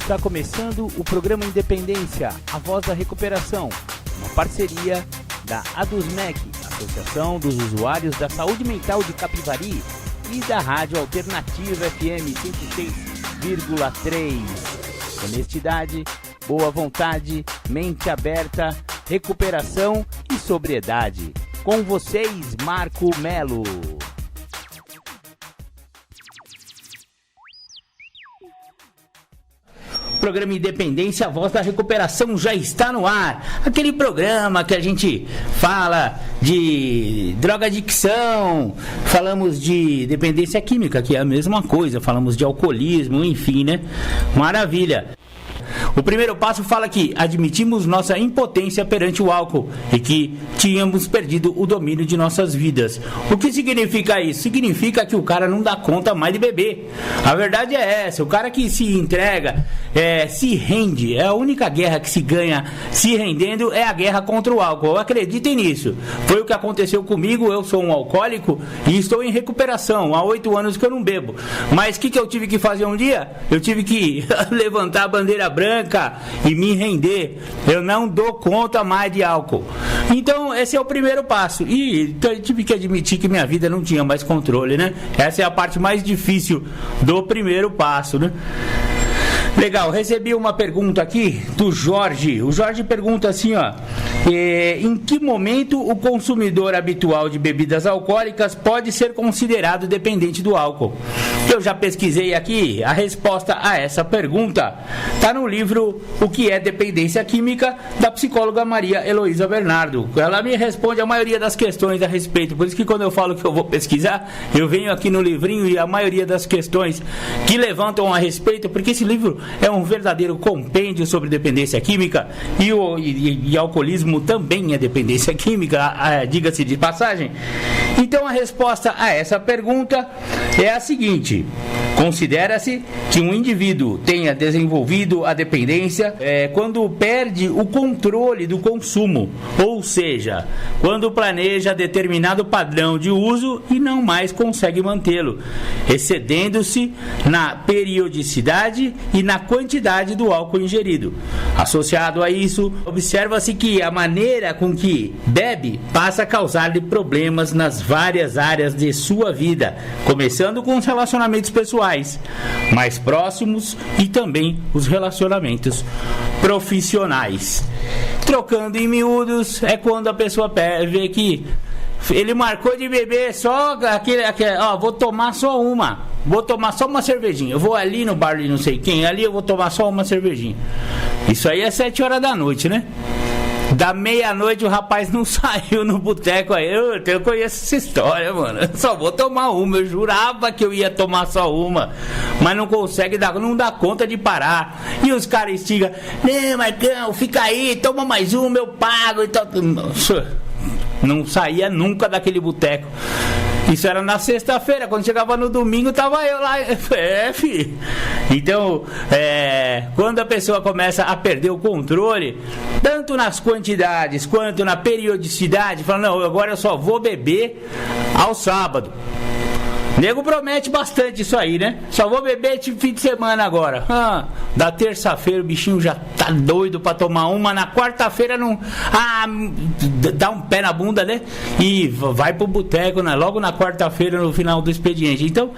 Está começando o programa Independência, a voz da recuperação, uma parceria da ADUSMEC, Associação dos Usuários da Saúde Mental de Capivari, e da Rádio Alternativa FM 106,3. Honestidade, boa vontade, mente aberta, recuperação e sobriedade. Com vocês, Marco Melo. O programa Independência, a voz da recuperação já está no ar. Aquele programa que a gente fala de drogadicção, falamos de dependência química, que é a mesma coisa, falamos de alcoolismo, enfim, né? Maravilha. O primeiro passo fala que admitimos nossa impotência perante o álcool e que tínhamos perdido o domínio de nossas vidas. O que significa isso? Significa que o cara não dá conta mais de beber. A verdade é essa, o cara que se entrega, se rende, é a única guerra que se ganha se rendendo, é a guerra contra o álcool. Acreditem nisso. Foi o que aconteceu comigo, eu sou um alcoólico e estou em recuperação, há 8 anos que eu não bebo. Mas o que eu tive que fazer um dia? Eu tive que levantar a bandeira branca e me render. Eu não dou conta mais de álcool. Então esse é o primeiro passo. E eu tive que admitir que minha vida não tinha mais controle, né? Essa é a parte mais difícil do primeiro passo, né? Legal, recebi uma pergunta aqui do Jorge. O Jorge pergunta assim, ó: em que momento o consumidor habitual de bebidas alcoólicas pode ser considerado dependente do álcool? Eu já pesquisei aqui, a resposta a essa pergunta está no livro O que é Dependência Química, da psicóloga Maria Heloísa Bernardo. Ela me responde a maioria das questões a respeito, por isso que quando eu falo que eu vou pesquisar, eu venho aqui no livrinho e a maioria das questões que levantam a respeito, porque esse livro é um verdadeiro compêndio sobre dependência química e alcoolismo também é dependência química, diga-se de passagem. Então a resposta a essa pergunta é a seguinte: considera-se que um indivíduo tenha desenvolvido a dependência quando perde o controle do consumo, ou seja, quando planeja determinado padrão de uso e não mais consegue mantê-lo, excedendo-se na periodicidade e na quantidade do álcool ingerido. Associado a isso, observa-se que a maneira com que bebe passa a causar-lhe problemas nas várias áreas de sua vida, começando com os relacionamentos pessoais mais próximos e também os relacionamentos profissionais. Trocando em miúdos, é quando a pessoa vê que ele marcou de beber só vou tomar só uma cervejinha, eu vou ali no bar de não sei quem, ali eu vou tomar só uma cervejinha. Isso aí é 7 horas da noite, né? Da meia-noite o rapaz não saiu no boteco aí. Eu conheço essa história, mano. Eu só vou tomar uma. Eu jurava que eu ia tomar só uma, mas não consegue não dá conta de parar. E os caras instigam: né, Marcão, fica aí, toma mais uma, eu pago e tal. Não saía nunca daquele boteco. Isso era na sexta-feira, quando chegava no domingo, tava eu lá. Filho. Então, quando a pessoa começa a perder o controle, tanto nas quantidades quanto na periodicidade, fala: não, agora eu só vou beber ao sábado. Nego promete bastante isso aí, né? Só vou beber tipo fim de semana agora. Da terça-feira o bichinho já tá doido pra tomar uma. Na quarta-feira não. Dá um pé na bunda, né? E vai pro boteco, né? Logo na quarta-feira, no final do expediente. Então,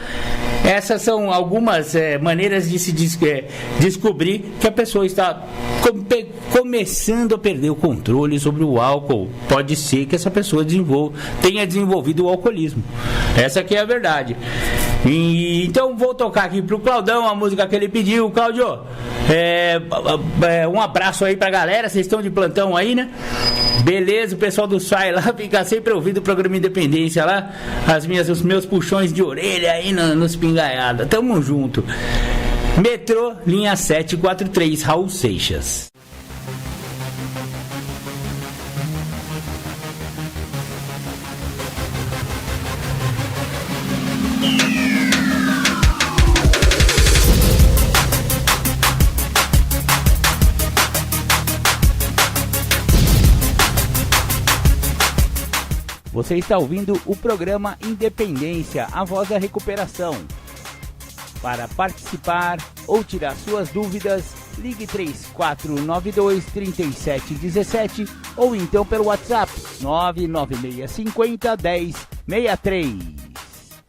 essas são algumas maneiras de se descobrir que a pessoa está começando a perder o controle sobre o álcool. Pode ser que essa pessoa tenha desenvolvido o alcoolismo. Essa aqui é a verdade. Então vou tocar aqui pro Claudão a música que ele pediu. Cláudio, um abraço aí pra galera. Vocês estão de plantão aí, né? Beleza, o pessoal do SAI lá fica sempre ouvindo o programa Independência lá, os meus puxões de orelha aí nos pingaiada. Tamo junto. Metrô, linha 743, Raul Seixas. Você está ouvindo o programa Independência, a voz da recuperação. Para participar ou tirar suas dúvidas, Ligue 3492-3717 ou então pelo WhatsApp 99650-1063.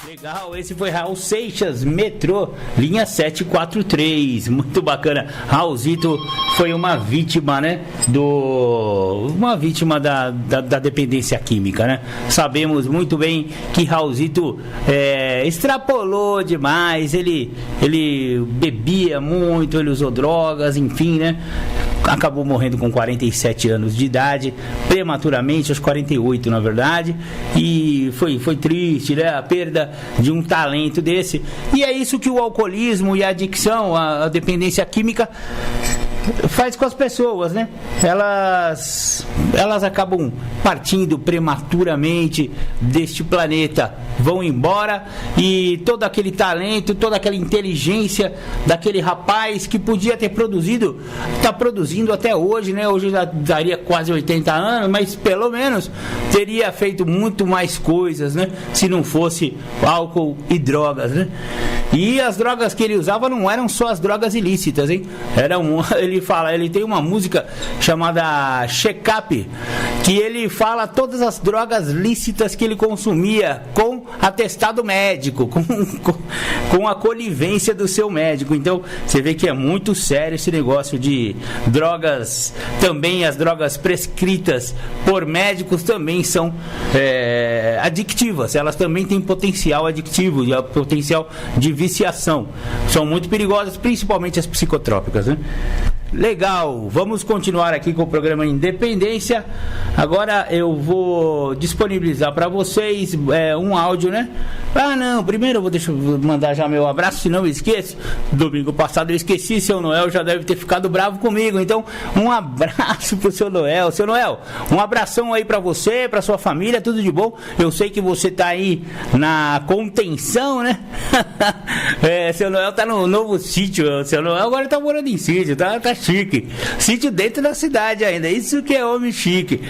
Legal, esse foi Raul Seixas, Metrô, linha 743, muito bacana. Raulzito foi uma vítima, né, uma vítima da dependência química, né? Sabemos muito bem que Raulzito extrapolou demais, ele bebia muito, ele usou drogas, enfim, né? Acabou morrendo com 47 anos de idade, prematuramente, aos 48 na verdade, e foi triste, né, a perda de um talento desse. E é isso que o alcoolismo e a adicção, a dependência química faz com as pessoas, né? Elas acabam partindo prematuramente deste planeta, vão embora, e todo aquele talento, toda aquela inteligência daquele rapaz que podia ter produzido, está produzindo até hoje, né? Hoje já daria quase 80 anos, mas pelo menos teria feito muito mais coisas, né? Se não fosse álcool e drogas, né? E as drogas que ele usava não eram só as drogas ilícitas, hein? Ele tem uma música chamada Check Up, que ele fala todas as drogas lícitas que ele consumia com atestado médico, com a conivência do seu médico. Então, você vê que é muito sério esse negócio de drogas. Também as drogas prescritas por médicos também são adictivas. Elas também têm potencial adictivo, potencial de viciação. São muito perigosas, principalmente as psicotrópicas, né? Legal, vamos continuar aqui com o programa Independência. Agora eu vou disponibilizar para vocês um áudio, né? Primeiro eu vou mandar já meu abraço, senão eu esqueço. Domingo passado eu esqueci, seu Noel já deve ter ficado bravo comigo. Então, um abraço pro seu Noel. Seu Noel, um abração aí para você, para sua família, tudo de bom. Eu sei que você tá aí na contenção, né? Seu Noel tá no novo sítio. Seu Noel agora tá morando em sítio, tá chique. Sítio dentro da cidade ainda. Isso que é homem chique.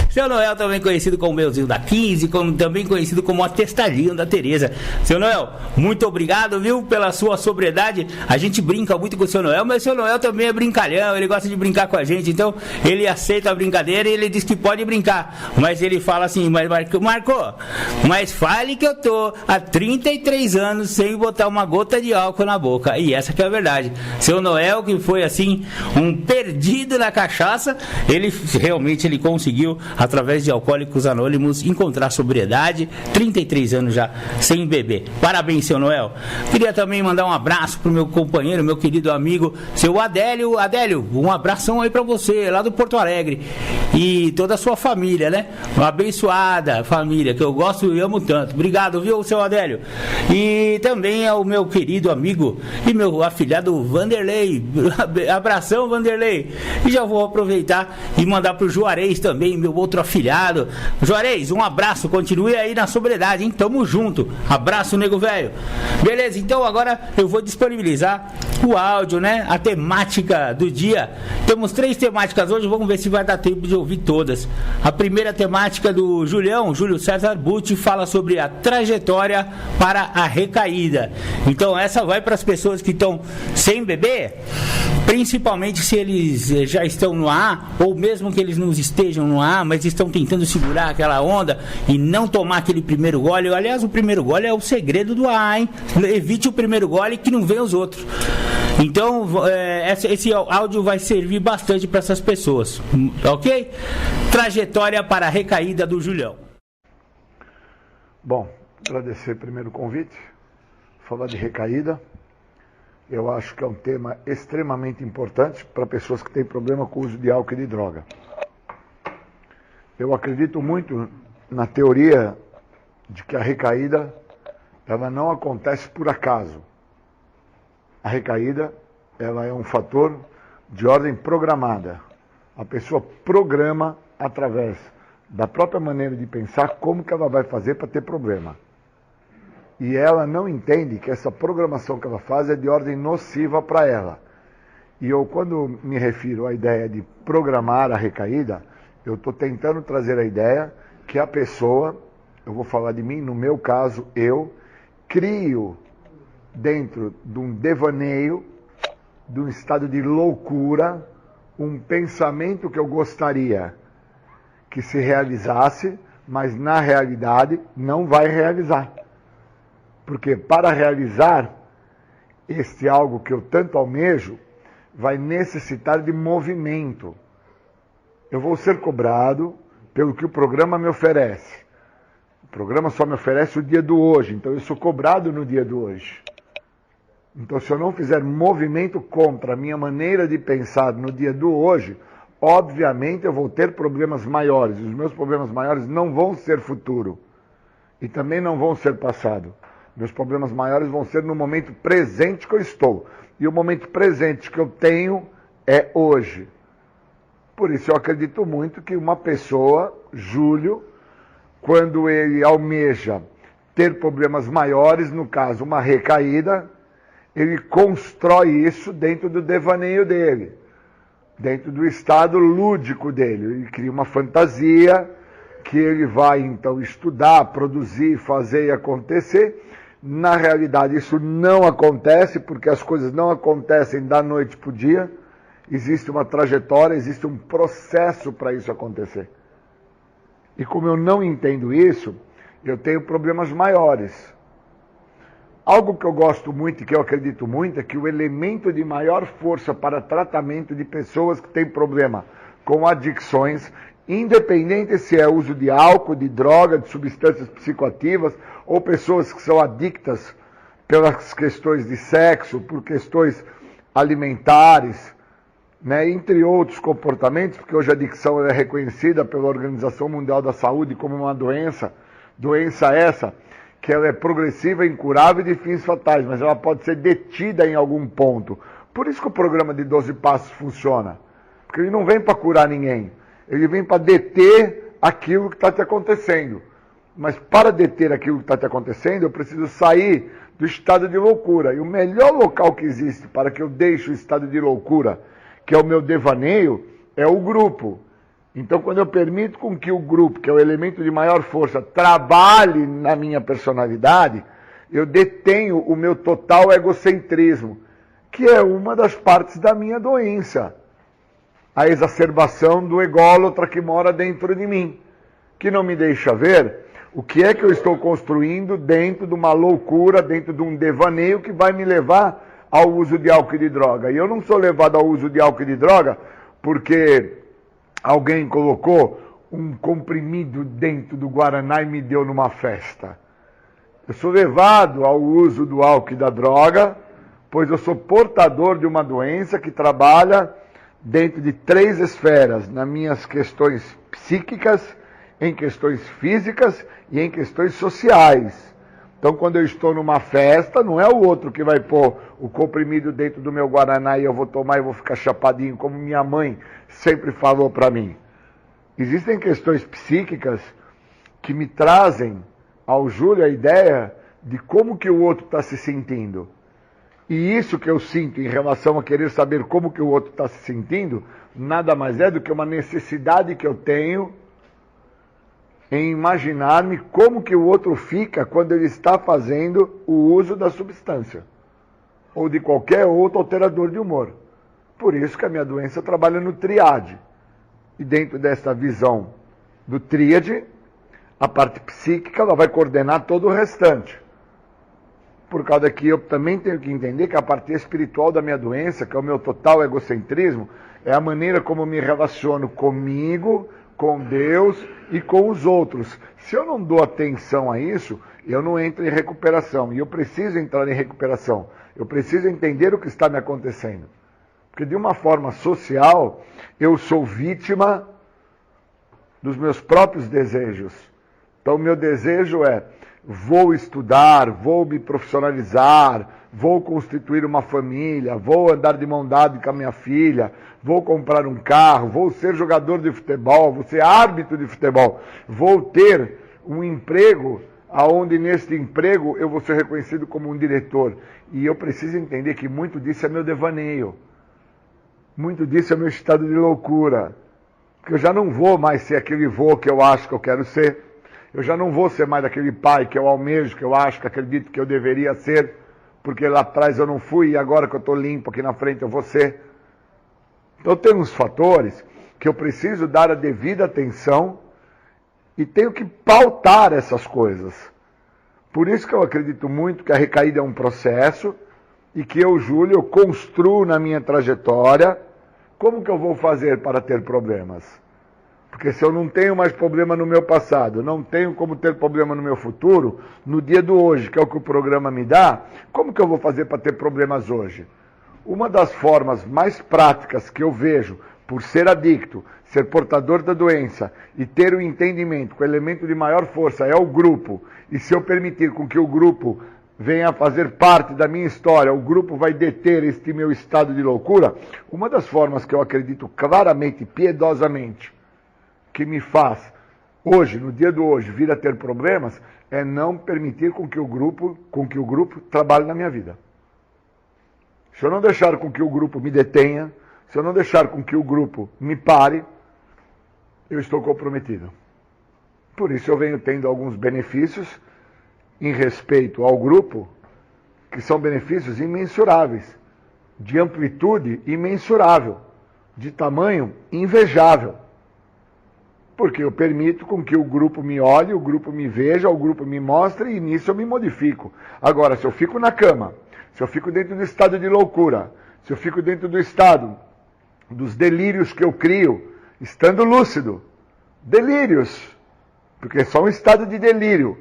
Seu Noel, também conhecido como Meuzinho da 15, também conhecido como Atestadinho da Tereza. Seu Noel, muito obrigado, viu, pela sua sobriedade. A gente brinca muito com o seu Noel, mas o seu Noel também é brincalhão, ele gosta de brincar com a gente, então ele aceita a brincadeira e ele diz que pode brincar. Mas ele fala assim, Marco, mas fale que eu tô há 33 anos sem botar uma gota de álcool na boca. E essa que é a verdade. Seu Noel, que foi assim um perdido na cachaça, ele conseguiu, através de Alcoólicos Anônimos, encontrar sobriedade, 33 anos já sem beber. Parabéns, seu Noel. Queria também mandar um abraço pro meu companheiro, meu querido amigo, seu Adélio. Adélio, um abração aí pra você, lá do Porto Alegre, e toda a sua família, né? Uma abençoada família, que eu gosto e amo tanto. Obrigado, viu, seu Adélio? E também ao meu querido amigo e meu afilhado Vanderlei. Abração, Vanderlei. E já vou aproveitar e mandar pro Juarez também, meu outro afilhado. Juarez, um abraço, continue aí na sobriedade, hein? Tamo junto. Abraço, nego velho. Beleza, então agora eu vou disponibilizar o áudio, né? A temática do dia. Temos 3 temáticas hoje, vamos ver se vai dar tempo de ouvir todas. A primeira temática do Júlio César Butti, fala sobre a trajetória para a recaída. Então essa vai para as pessoas que estão sem beber, principalmente se eles já estão no ar, ou mesmo que eles não estejam no ar, mas estão tentando segurar aquela onda e não tomar aquele primeiro gole. Aliás, o primeiro gole é o segredo do ar, hein? Evite o primeiro gole que não vem os outros. Então, esse áudio vai servir bastante para essas pessoas, ok? Trajetória para a recaída do Julião. Bom, agradecer primeiro o convite, falar de recaída. Eu acho que é um tema extremamente importante para pessoas que têm problema com o uso de álcool e de droga. Eu acredito muito na teoria de que a recaída ela não acontece por acaso. A recaída ela é um fator de ordem programada. A pessoa programa através da própria maneira de pensar como que ela vai fazer para ter problema. E ela não entende que essa programação que ela faz é de ordem nociva para ela. E eu, quando me refiro à ideia de programar a recaída, eu estou tentando trazer a ideia que a pessoa, eu vou falar de mim, no meu caso, eu crio dentro de um devaneio de um estado de loucura, um pensamento que eu gostaria que se realizasse, mas na realidade não vai realizar. Porque para realizar este algo que eu tanto almejo, vai necessitar de movimento. Eu vou ser cobrado pelo que o programa me oferece. O programa só me oferece o dia do hoje, então eu sou cobrado no dia do hoje. Então, se eu não fizer movimento contra a minha maneira de pensar no dia do hoje, obviamente eu vou ter problemas maiores. Os meus problemas maiores não vão ser futuro. E também não vão ser passado. Meus problemas maiores vão ser no momento presente que eu estou. E o momento presente que eu tenho é hoje. Por isso eu acredito muito que uma pessoa, Júlio, quando ele almeja ter problemas maiores, no caso uma recaída, ele constrói isso dentro do devaneio dele, dentro do estado lúdico dele. Ele cria uma fantasia que ele vai então estudar, produzir, fazer e acontecer. Na realidade isso não acontece, porque as coisas não acontecem da noite para o dia. Existe uma trajetória, existe um processo para isso acontecer. E como eu não entendo isso, eu tenho problemas maiores. Algo que eu gosto muito e que eu acredito muito é que o elemento de maior força para tratamento de pessoas que têm problema com adicções, independente se é uso de álcool, de droga, de substâncias psicoativas, ou pessoas que são adictas pelas questões de sexo, por questões alimentares, né, entre outros comportamentos, porque hoje a adicção é reconhecida pela Organização Mundial da Saúde como uma doença essa que ela é progressiva, incurável e de fins fatais, mas ela pode ser detida em algum ponto. Por isso que o programa de 12 Passos funciona. Porque ele não vem para curar ninguém. Ele vem para deter aquilo que está te acontecendo. Mas para deter aquilo que está te acontecendo, eu preciso sair do estado de loucura. E o melhor local que existe para que eu deixe o estado de loucura, que é o meu devaneio, é o grupo. Então, quando eu permito com que o grupo, que é o elemento de maior força, trabalhe na minha personalidade, eu detenho o meu total egocentrismo, que é uma das partes da minha doença. A exacerbação do ególatra que mora dentro de mim, que não me deixa ver o que é que eu estou construindo dentro de uma loucura, dentro de um devaneio que vai me levar ao uso de álcool e de droga. E eu não sou levado ao uso de álcool e de droga porque alguém colocou um comprimido dentro do Guaraná e me deu numa festa. Eu sou levado ao uso do álcool e da droga, pois eu sou portador de uma doença que trabalha dentro de 3 esferas, nas minhas questões psíquicas, em questões físicas e em questões sociais. Então, quando eu estou numa festa, não é o outro que vai pôr o comprimido dentro do meu Guaraná e eu vou tomar e vou ficar chapadinho, como minha mãe sempre falou para mim. Existem questões psíquicas que me trazem ao Júlio a ideia de como que o outro está se sentindo. E isso que eu sinto em relação a querer saber como que o outro está se sentindo, nada mais é do que uma necessidade que eu tenho em imaginar-me como que o outro fica quando ele está fazendo o uso da substância ou de qualquer outro alterador de humor. Por isso que a minha doença trabalha no tríade. E dentro dessa visão do tríade, a parte psíquica ela vai coordenar todo o restante. Por causa que eu também tenho que entender que a parte espiritual da minha doença, que é o meu total egocentrismo, é a maneira como eu me relaciono comigo, com Deus e com os outros. Se eu não dou atenção a isso, eu não entro em recuperação. E eu preciso entrar em recuperação. Eu preciso entender o que está me acontecendo. Porque de uma forma social, eu sou vítima dos meus próprios desejos. Então, o meu desejo é: vou estudar, vou me profissionalizar, vou constituir uma família, vou andar de mão dada com a minha filha, vou comprar um carro, vou ser jogador de futebol, vou ser árbitro de futebol, vou ter um emprego aonde neste emprego eu vou ser reconhecido como um diretor. E eu preciso entender que muito disso é meu devaneio. Muito disso é meu estado de loucura. Porque eu já não vou mais ser aquele vô que eu acho que eu quero ser. Eu já não vou ser mais aquele pai que eu almejo, que eu acho, que acredito que eu deveria ser. porque lá atrás eu não fui e agora que eu estou limpo aqui na frente eu vou ser. Então tem uns fatores que eu preciso dar a devida atenção e tenho que pautar essas coisas. Por isso que eu acredito muito que a recaída é um processo e que eu, Júlio, eu construo na minha trajetória como que eu vou fazer para ter problemas. Porque se eu não tenho mais problema no meu passado, não tenho como ter problema no meu futuro, no dia do hoje, que é o que o programa me dá, como que eu vou fazer para ter problemas hoje? Uma das formas mais práticas que eu vejo, por ser adicto, ser portador da doença e ter o entendimento que o elemento de maior força é o grupo, e se eu permitir com que o grupo venha a fazer parte da minha história, o grupo vai deter este meu estado de loucura, uma das formas que eu acredito claramente, piedosamente, que me faz, hoje, no dia de hoje, vir a ter problemas, é não permitir com que o grupo trabalhe na minha vida. Se eu não deixar com que o grupo me detenha, se eu não deixar com que o grupo me pare, eu estou comprometido. Por isso eu venho tendo alguns benefícios em respeito ao grupo, que são benefícios imensuráveis, de amplitude imensurável, de tamanho invejável. Porque eu permito com que o grupo me olhe, o grupo me veja, o grupo me mostre e nisso eu me modifico. Agora, se eu fico na cama, se eu fico dentro do estado de loucura, se eu fico dentro do estado dos delírios que eu crio, estando lúcido, delírios, porque é só um estado de delírio.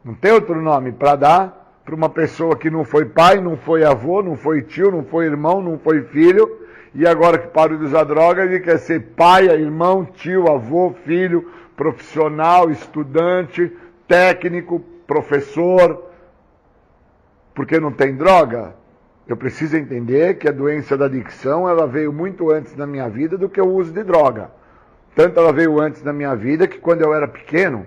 Não tem outro nome para dar para uma pessoa que não foi pai, não foi avô, não foi tio, não foi irmão, não foi filho, e agora que parou de usar droga, ele quer ser pai, irmão, tio, avô, filho, profissional, estudante, técnico, professor. Porque não tem droga? Eu preciso entender que a doença da adicção, ela veio muito antes na minha vida do que o uso de droga. Tanto ela veio antes na minha vida que quando eu era pequeno,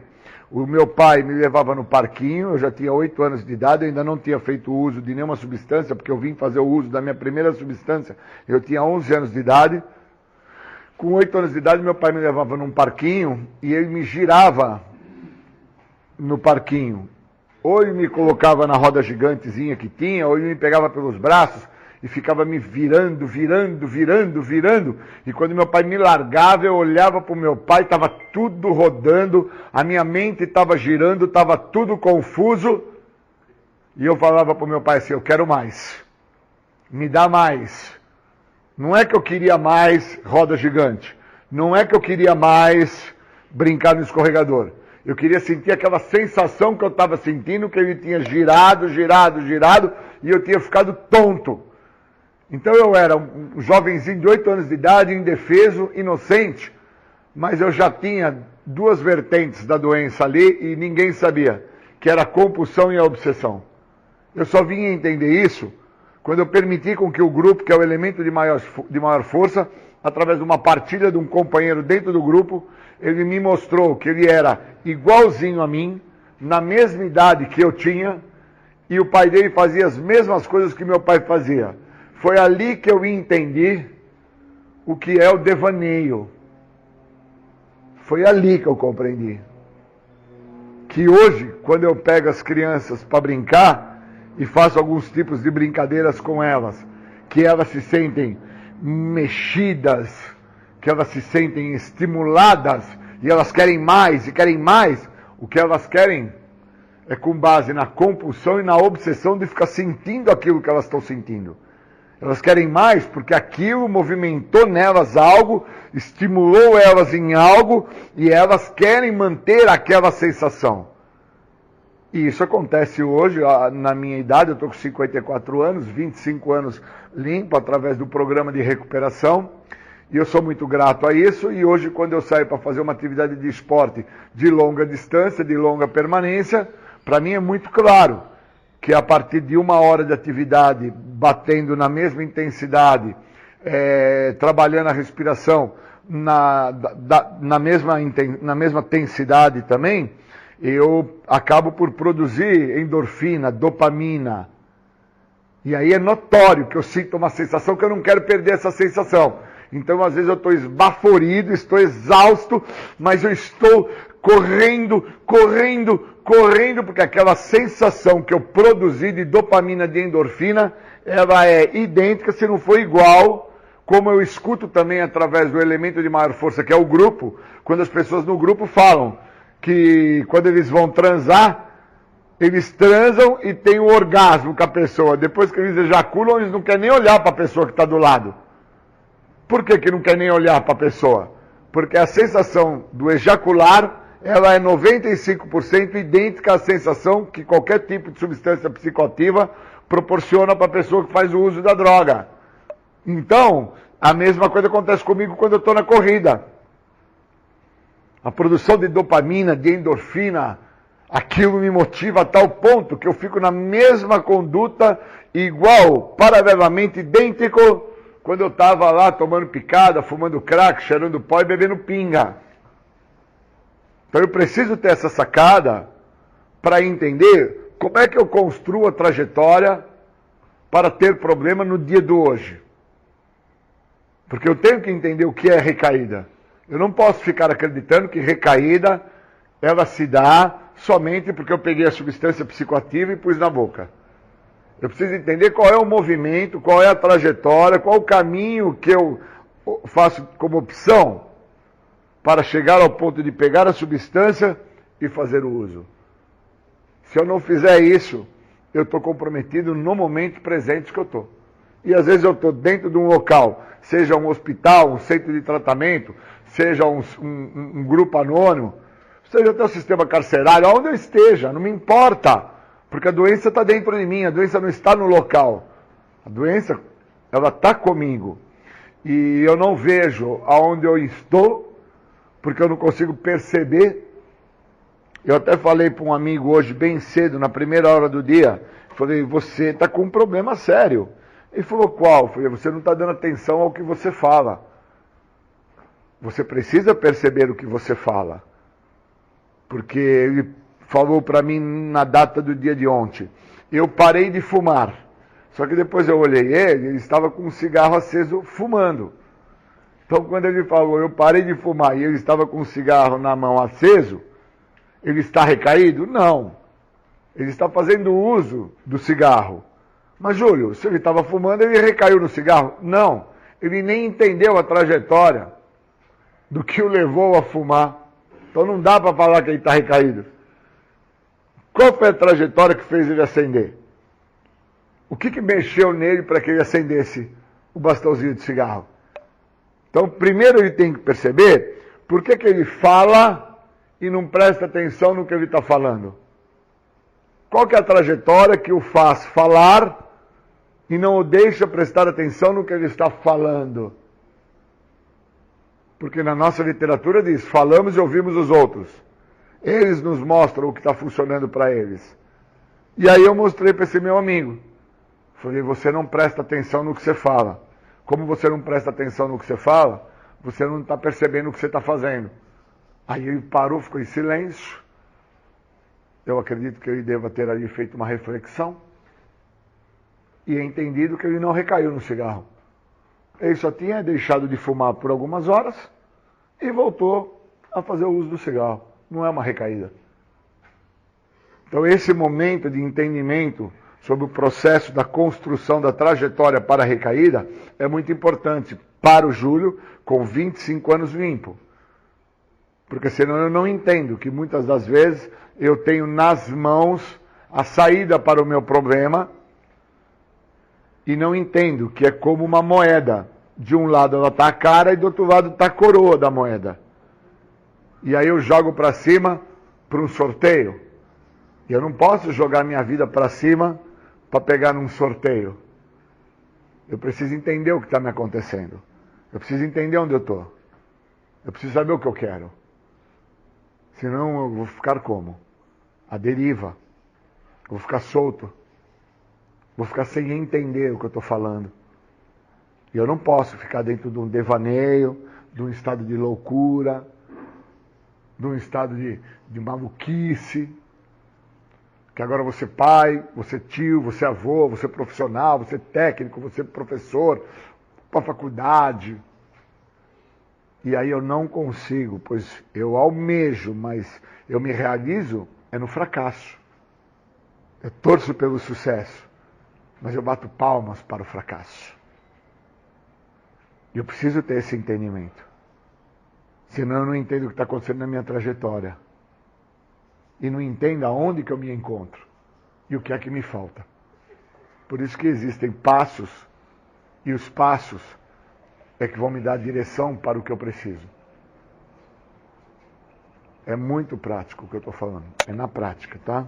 o meu pai me levava no parquinho, eu já tinha 8 anos de idade, eu ainda não tinha feito uso de nenhuma substância, porque eu vim fazer o uso da minha primeira substância, eu tinha 11 anos de idade. Com 8 anos de idade, meu pai me levava num parquinho e ele me girava no parquinho. Ou ele me colocava na roda gigantezinha que tinha, ou ele me pegava pelos braços e ficava me virando. E quando meu pai me largava, eu olhava para o meu pai, estava tudo rodando, a minha mente estava girando, estava tudo confuso. E eu falava para o meu pai assim, eu quero mais, me dá mais. Não é que eu queria mais roda gigante, não é que eu queria mais brincar no escorregador. Eu queria sentir aquela sensação que eu estava sentindo, que ele tinha girado, e eu tinha ficado tonto. Então eu era um jovenzinho de 8 anos de idade, indefeso, inocente, mas eu já tinha 2 vertentes da doença ali e ninguém sabia, que era a compulsão e a obsessão. Eu só vim entender isso quando eu permiti com que o grupo, que é o elemento de maior força, através de uma partilha de um companheiro dentro do grupo, ele me mostrou que ele era igualzinho a mim, na mesma idade que eu tinha, e o pai dele fazia as mesmas coisas que meu pai fazia. Foi ali que eu entendi o que é o devaneio. Foi ali que eu compreendi. Que hoje, quando eu pego as crianças para brincar e faço alguns tipos de brincadeiras com elas, que elas se sentem mexidas, que elas se sentem estimuladas e elas querem mais e querem mais, o que elas querem é com base na compulsão e na obsessão de ficar sentindo aquilo que elas estão sentindo. Elas querem mais porque aquilo movimentou nelas algo, estimulou elas em algo e elas querem manter aquela sensação. E isso acontece hoje, na minha idade, eu estou com 54 anos, 25 anos limpo através do programa de recuperação. E eu sou muito grato a isso, e hoje quando eu saio para fazer uma atividade de esporte de longa distância, de longa permanência, para mim é muito claro que a partir de 1 hora de atividade, batendo na mesma intensidade, trabalhando a respiração na mesma intensidade também, eu acabo por produzir endorfina, dopamina. E aí é notório que eu sinto uma sensação que eu não quero perder essa sensação. Então, às vezes, eu estou esbaforido, estou exausto, mas eu estou correndo, porque aquela sensação que eu produzi de dopamina, de endorfina, ela é idêntica, se não for igual, como eu escuto também através do elemento de maior força, que é o grupo, quando as pessoas no grupo falam que quando eles vão transar, eles transam e têm um orgasmo com a pessoa. Depois que eles ejaculam, eles não querem nem olhar para a pessoa que está do lado. Por que não quer nem olhar para a pessoa? Porque a sensação do ejacular, ela é 95% idêntica à sensação que qualquer tipo de substância psicoativa proporciona para a pessoa que faz o uso da droga. Então, a mesma coisa acontece comigo quando eu estou na corrida. A produção de dopamina, de endorfina, aquilo me motiva a tal ponto que eu fico na mesma conduta, igual, paralelamente idêntico, quando eu estava lá tomando picada, fumando crack, cheirando pó e bebendo pinga. Então eu preciso ter essa sacada para entender como é que eu construo a trajetória para ter problema no dia do hoje. Porque eu tenho que entender o que é recaída. Eu não posso ficar acreditando que recaída, ela se dá somente porque eu peguei a substância psicoativa e pus na boca. Eu preciso entender qual é o movimento, qual é a trajetória, qual é o caminho que eu faço como opção para chegar ao ponto de pegar a substância e fazer o uso. Se eu não fizer isso, eu estou comprometido no momento presente que eu estou. E às vezes eu estou dentro de um local, seja um hospital, um centro de tratamento, seja um grupo anônimo, seja até o sistema carcerário, onde eu esteja, não me importa. Porque a doença está dentro de mim, a doença não está no local. A doença, ela está comigo. E eu não vejo aonde eu estou, porque eu não consigo perceber. Eu até falei para um amigo hoje, bem cedo, na primeira hora do dia, falei, você está com um problema sério. Ele falou, qual? Eu falei, você não está dando atenção ao que você fala. Você precisa perceber o que você fala. Porque ele falou para mim na data do dia de ontem, eu parei de fumar. Só que depois eu olhei ele estava com um cigarro aceso fumando. Então quando ele falou, eu parei de fumar, e ele estava com um cigarro na mão aceso, ele está recaído? Não. Ele está fazendo uso do cigarro. Mas Júlio, se ele estava fumando, ele recaiu no cigarro? Não. Ele nem entendeu a trajetória do que o levou a fumar. Então não dá para falar que ele está recaído. Qual foi a trajetória que fez ele acender? O que mexeu nele para que ele acendesse o bastãozinho de cigarro? Então, primeiro ele tem que perceber por que ele fala e não presta atenção no que ele está falando. Qual que é a trajetória que o faz falar e não o deixa prestar atenção no que ele está falando? Porque na nossa literatura diz, falamos e ouvimos os outros. Eles nos mostram o que está funcionando para eles. E aí eu mostrei para esse meu amigo. Falei, você não presta atenção no que você fala. Como você não presta atenção no que você fala, você não está percebendo o que você está fazendo. Aí ele parou, ficou em silêncio. Eu acredito que ele deva ter ali feito uma reflexão. E entendido que ele não recaiu no cigarro. Ele só tinha deixado de fumar por algumas horas e voltou a fazer o uso do cigarro. Não é uma recaída. Então esse momento de entendimento sobre o processo da construção da trajetória para a recaída é muito importante para o Júlio com 25 anos limpo. Porque senão eu não entendo que muitas das vezes eu tenho nas mãos a saída para o meu problema e não entendo que é como uma moeda. De um lado ela está a cara e do outro lado está a coroa da moeda. E aí eu jogo para cima para um sorteio. E eu não posso jogar minha vida para cima para pegar num sorteio. Eu preciso entender o que está me acontecendo. Eu preciso entender onde eu estou. Eu preciso saber o que eu quero. Senão eu vou ficar como? À deriva. Eu vou ficar solto. Vou ficar sem entender o que eu estou falando. E eu não posso ficar dentro de um devaneio, de um estado de loucura, de um estado de maluquice. Que agora você pai, você tio, você avô, você profissional, você técnico, você professor, para a faculdade. E aí eu não consigo, pois eu almejo, mas eu me realizo é no fracasso. Eu torço pelo sucesso, mas eu bato palmas para o fracasso. E eu preciso ter esse entendimento. Senão eu não entendo o que está acontecendo na minha trajetória. E não entendo aonde que eu me encontro. E o que é que me falta. Por isso que existem passos, e os passos é que vão me dar direção para o que eu preciso. É muito prático o que eu estou falando, é na prática, tá?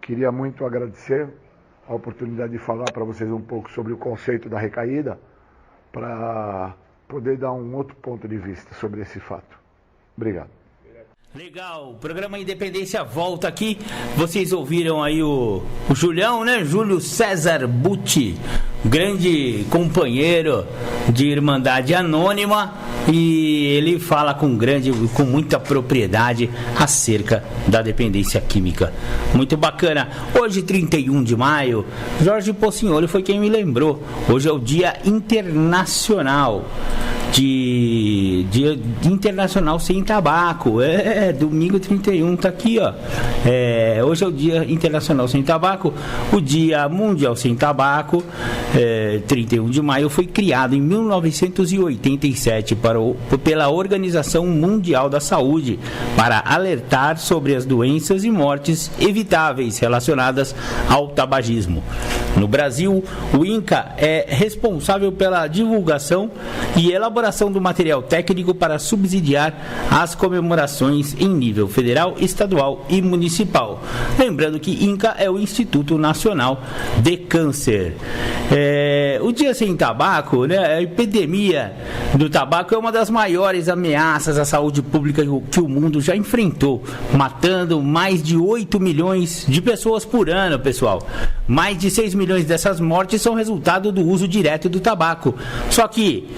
Queria muito agradecer a oportunidade de falar para vocês um pouco sobre o conceito da recaída, para poder dar um outro ponto de vista sobre esse fato. Obrigado. Legal, o programa Independência volta aqui. Vocês ouviram aí o Julião, né? Júlio César Butti, grande companheiro de Irmandade Anônima, e ele fala com muita propriedade acerca da dependência química. Muito bacana. Hoje, 31 de maio, Jorge Pocinholi foi quem me lembrou. Hoje é o Dia Internacional Dia Internacional Sem Tabaco. Domingo 31 tá aqui, ó. Hoje é o Dia Internacional Sem Tabaco. O Dia Mundial Sem Tabaco, 31 de maio, foi criado em 1987 pela Organização Mundial da Saúde para alertar sobre as doenças e mortes evitáveis relacionadas ao tabagismo. No Brasil, o INCA é responsável pela divulgação e elaboração do material técnico para subsidiar as comemorações em nível federal, estadual e municipal. Lembrando que INCA é o Instituto Nacional de Câncer. O Dia Sem Tabaco, né, a epidemia do tabaco é uma das maiores ameaças à saúde pública que o mundo já enfrentou, matando mais de 8 milhões de pessoas por ano, pessoal. Mais de 6 milhões dessas mortes são resultado do uso direto do tabaco. Só que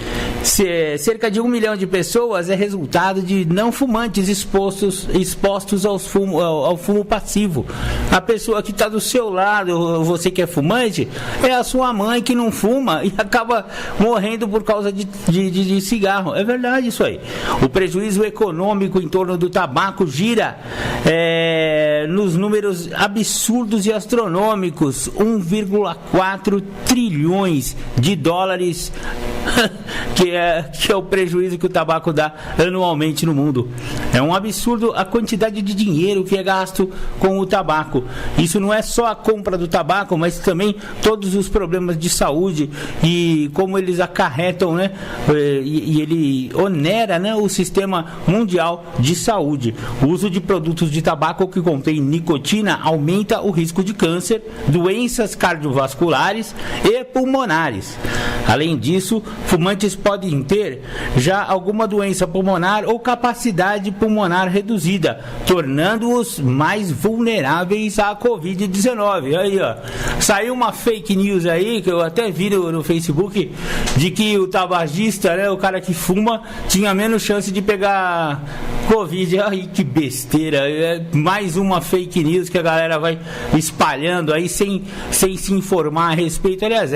cerca de 1 milhão de pessoas é resultado de não fumantes expostos ao fumo passivo. A pessoa que está do seu lado, você que é fumante, é a sua mãe que não fuma e acaba morrendo por causa de cigarro. É verdade isso aí. O prejuízo econômico em torno do tabaco gira nos números absurdos e astronômicos. 1,4 trilhões de dólares que é o prejuízo que o tabaco dá anualmente no mundo. É um absurdo a quantidade de dinheiro que é gasto com o tabaco. Isso não é só a compra do tabaco, mas também todos os problemas de saúde e como eles acarretam, né? E ele onera, né, o sistema mundial de saúde. O uso de produtos de tabaco que contém nicotina aumenta o risco de câncer, doenças cardiovasculares e pulmonares. Além disso, fumantes podem ter já alguma doença pulmonar ou capacidade pulmonar reduzida, tornando-os mais vulneráveis à Covid-19. Aí, ó, saiu uma fake news aí, que eu até vi no Facebook, de que o tabagista, né, o cara que fuma, tinha menos chance de pegar Covid. Ai, que besteira. É mais uma fake news que a galera vai espalhando aí sem se informar a respeito. Aliás,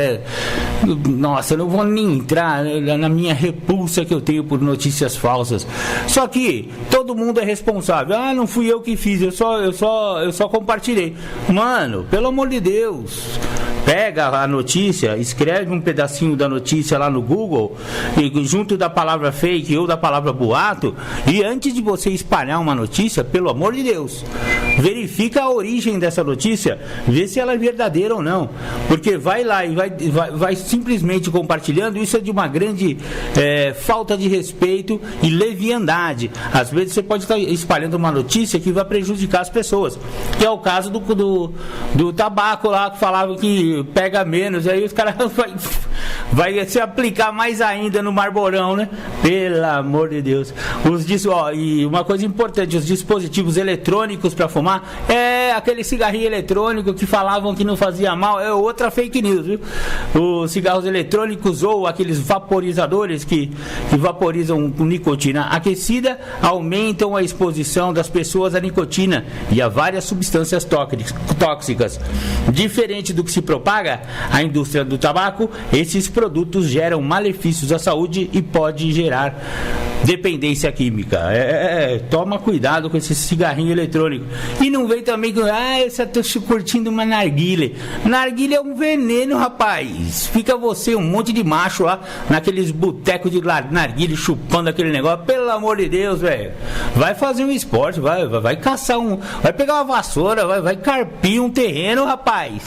nossa, eu não vou nem entrar na minha repulsa que eu tenho por notícias falsas. Só que todo mundo é responsável. Ah, não fui eu que fiz, eu só compartilhei. Mano, pelo amor de Deus, pega a notícia, escreve um pedacinho da notícia lá no Google, e junto da palavra fake ou da palavra boato, e antes de você espalhar uma notícia, pelo amor de Deus, verifica a origem dessa notícia, vê se ela é verdadeira ou não, porque vai lá e vai simplesmente compartilhando. Isso é de uma grande falta de respeito e leviandade. Às vezes você pode estar espalhando uma notícia que vai prejudicar as pessoas, que é o caso do tabaco lá, que falava que pega menos, aí os caras vai se aplicar mais ainda no Marborão, né? Pelo amor de Deus. E uma coisa importante, os dispositivos eletrônicos para fumar, aquele cigarrinho eletrônico que falavam que não fazia mal, é outra fake news, viu? Os cigarros eletrônicos ou aqueles vaporizadores que vaporizam com nicotina aquecida aumentam a exposição das pessoas à nicotina e a várias substâncias tóxicas. Diferente do que se propaga a indústria do tabaco, esses produtos geram malefícios à saúde e pode gerar dependência química. Toma cuidado com esse cigarrinho eletrônico. E não vem também com, eu tô curtindo uma narguilé. Narguilé é um veneno, rapaz. Fica você, um monte de macho lá, naqueles botecos de narguilé, chupando aquele negócio. Pelo amor de Deus, velho. Vai fazer um esporte, vai caçar vai pegar uma vassoura, vai carpir um terreno, rapaz.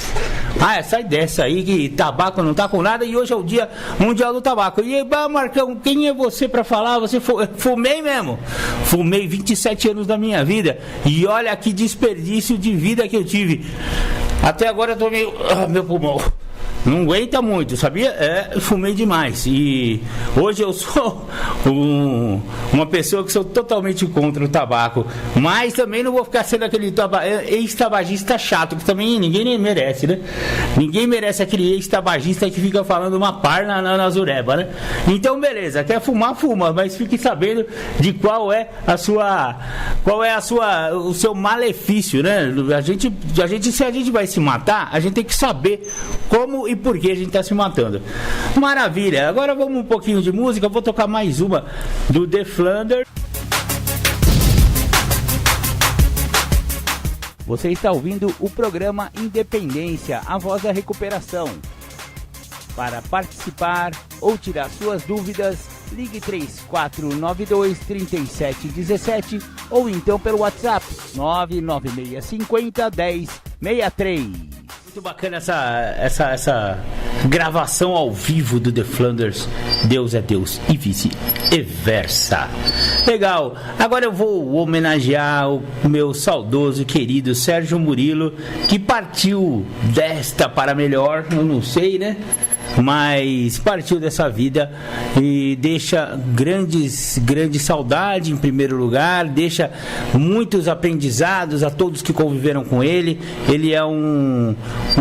Sai dessa aí que tabaco não tá com nada e hoje é o Dia Mundial do Tabaco. E Marcão, quem é você pra falar? Você fumei mesmo. Fumei 27 anos da minha vida e olha que desperdício de vida que eu tive. Até agora eu tô meio... meu pulmão não aguenta muito, sabia? Fumei demais. E hoje eu sou uma pessoa que sou totalmente contra o tabaco. Mas também não vou ficar sendo aquele ex-tabagista chato, que também ninguém merece, né? Ninguém merece aquele ex-tabagista que fica falando uma par na zureba, né? Então, beleza, quer fumar, fuma, mas fique sabendo de qual é o seu malefício, né? Se a gente vai se matar, a gente tem que saber como e por que a gente está se matando. Maravilha, agora vamos um pouquinho de música. Eu vou tocar mais uma do The Flanders. Você está ouvindo o programa Independência, a voz da recuperação. Para participar ou tirar suas dúvidas, ligue 3492-3717 ou então pelo WhatsApp 99650-1063. Muito bacana essa gravação ao vivo do The Flanders. Deus é Deus e vice-versa. Legal. Agora eu vou homenagear o meu saudoso querido Sérgio Murilo, que partiu desta para melhor, eu não sei, né? Mas partiu dessa vida e deixa grande saudade em primeiro lugar, deixa muitos aprendizados a todos que conviveram com ele. Ele é um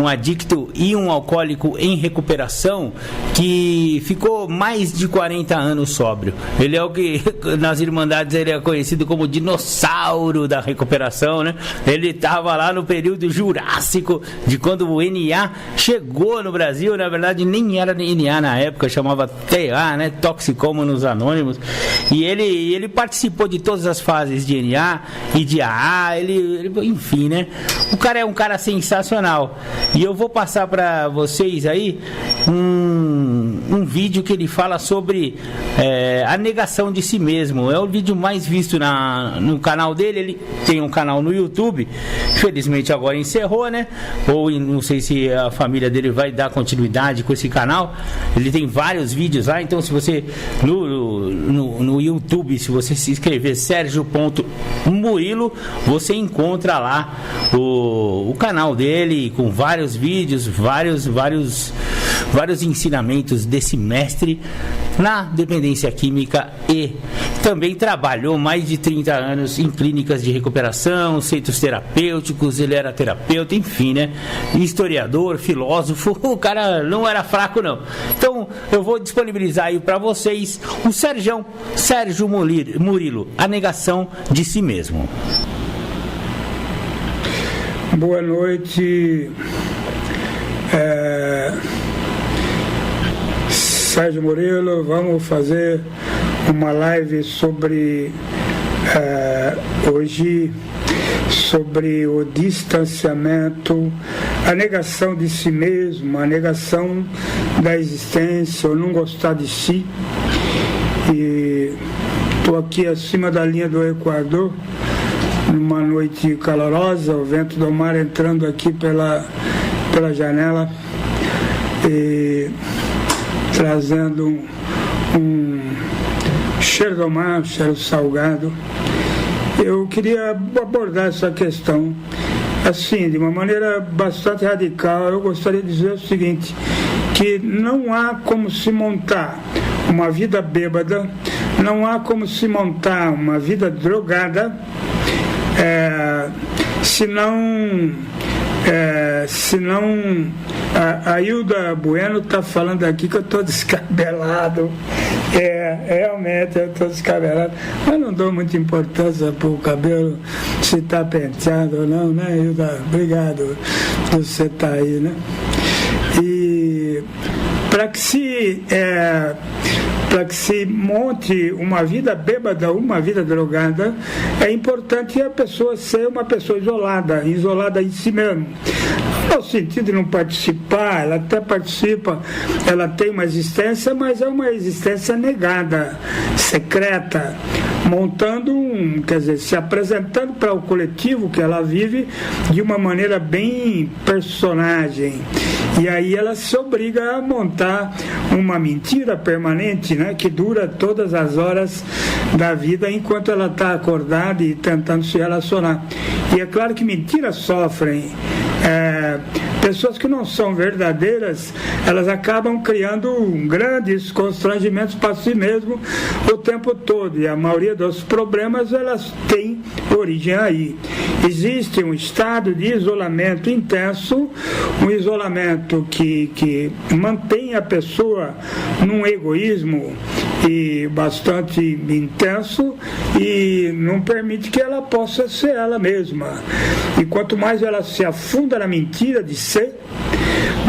adicto e um alcoólico em recuperação que ficou mais de 40 anos sóbrio. Ele é o que nas Irmandades ele é conhecido como dinossauro da recuperação, né? Ele estava lá no período Jurássico, de quando o NA chegou no Brasil. Na verdade nem era NA na época, chamava TA, né? Toxicômanos Anônimos. E ele participou de todas as fases de NA e de AA, enfim, né? O cara é um cara sensacional. E eu vou passar para vocês aí um vídeo que ele fala sobre a negação de si mesmo. É o vídeo mais visto no canal dele. Ele tem um canal no YouTube, infelizmente agora encerrou, né? Ou não sei se a família dele vai dar continuidade com esse canal. Ele tem vários vídeos lá, então se você no YouTube, se você se inscrever Sérgio.Murilo, você encontra lá o canal dele com vários vídeos, vários ensinamentos desse mestre na dependência química, e também trabalhou mais de 30 anos em clínicas de recuperação, centros terapêuticos. Ele era terapeuta, enfim, né? Historiador, filósofo. O cara não era fraco, não. Então eu vou disponibilizar aí para vocês o Sérgio Murilo, a negação de si mesmo. Boa noite, Sérgio Murilo. Vamos fazer uma live sobre hoje sobre o distanciamento, a negação de si mesmo, a negação da existência, o não gostar de si. E estou aqui acima da linha do Equador, numa noite calorosa, o vento do mar entrando aqui pela janela e trazendo um cheiro do mar, um cheiro salgado. Eu queria abordar essa questão assim, de uma maneira bastante radical. Eu gostaria de dizer o seguinte, que não há como se montar uma vida bêbada, não há como se montar uma vida drogada, senão a Hilda Bueno está falando aqui que eu estou descabelado. Realmente eu estou descabelado, mas não dou muita importância para o cabelo se está penteado ou não, né, Hilda? Obrigado por você estar aí, né? E para que para que se monte uma vida bêbada, uma vida drogada, é importante a pessoa ser uma pessoa isolada em si mesmo. No sentido de não participar, ela até participa, ela tem uma existência, mas é uma existência negada, secreta, montando quer dizer, se apresentando para o coletivo que ela vive de uma maneira bem personagem. E aí ela se obriga a montar uma mentira permanente, né, que dura todas as horas da vida enquanto ela está acordada e tentando se relacionar. E é claro que mentiras sofrem. Pessoas que não são verdadeiras, elas acabam criando grandes constrangimentos para si mesmo o tempo todo, e a maioria dos problemas elas têm origem aí. Existe um estado de isolamento intenso, um isolamento que mantém a pessoa num egoísmo e bastante intenso e não permite que ela possa ser ela mesma. E quanto mais ela se afunda na mentira de ser,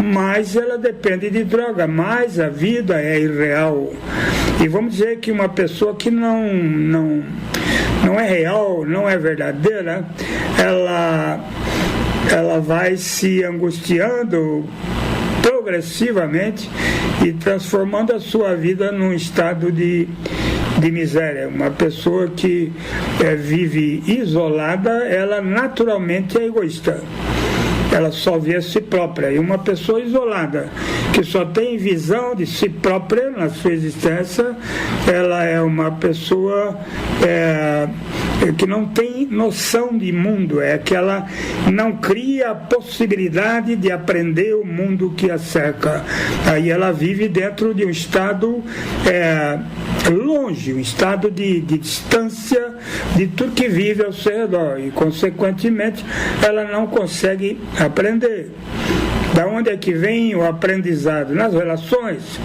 mais ela depende de droga, mais a vida é irreal. E vamos dizer que uma pessoa que não é real, não é verdadeira, ela vai se angustiando progressivamente e transformando a sua vida num estado de miséria. Uma pessoa que vive isolada, ela naturalmente é egoísta. Ela só vê a si própria. E uma pessoa isolada, que só tem visão de si própria na sua existência, ela é uma pessoa que não tem noção de mundo, é que ela não cria a possibilidade de aprender o mundo que a cerca. Aí ela vive dentro de um estado longe, um estado de distância de tudo que vive ao seu redor, e consequentemente ela não consegue aprender. Da onde é que vem o aprendizado? Nas relações.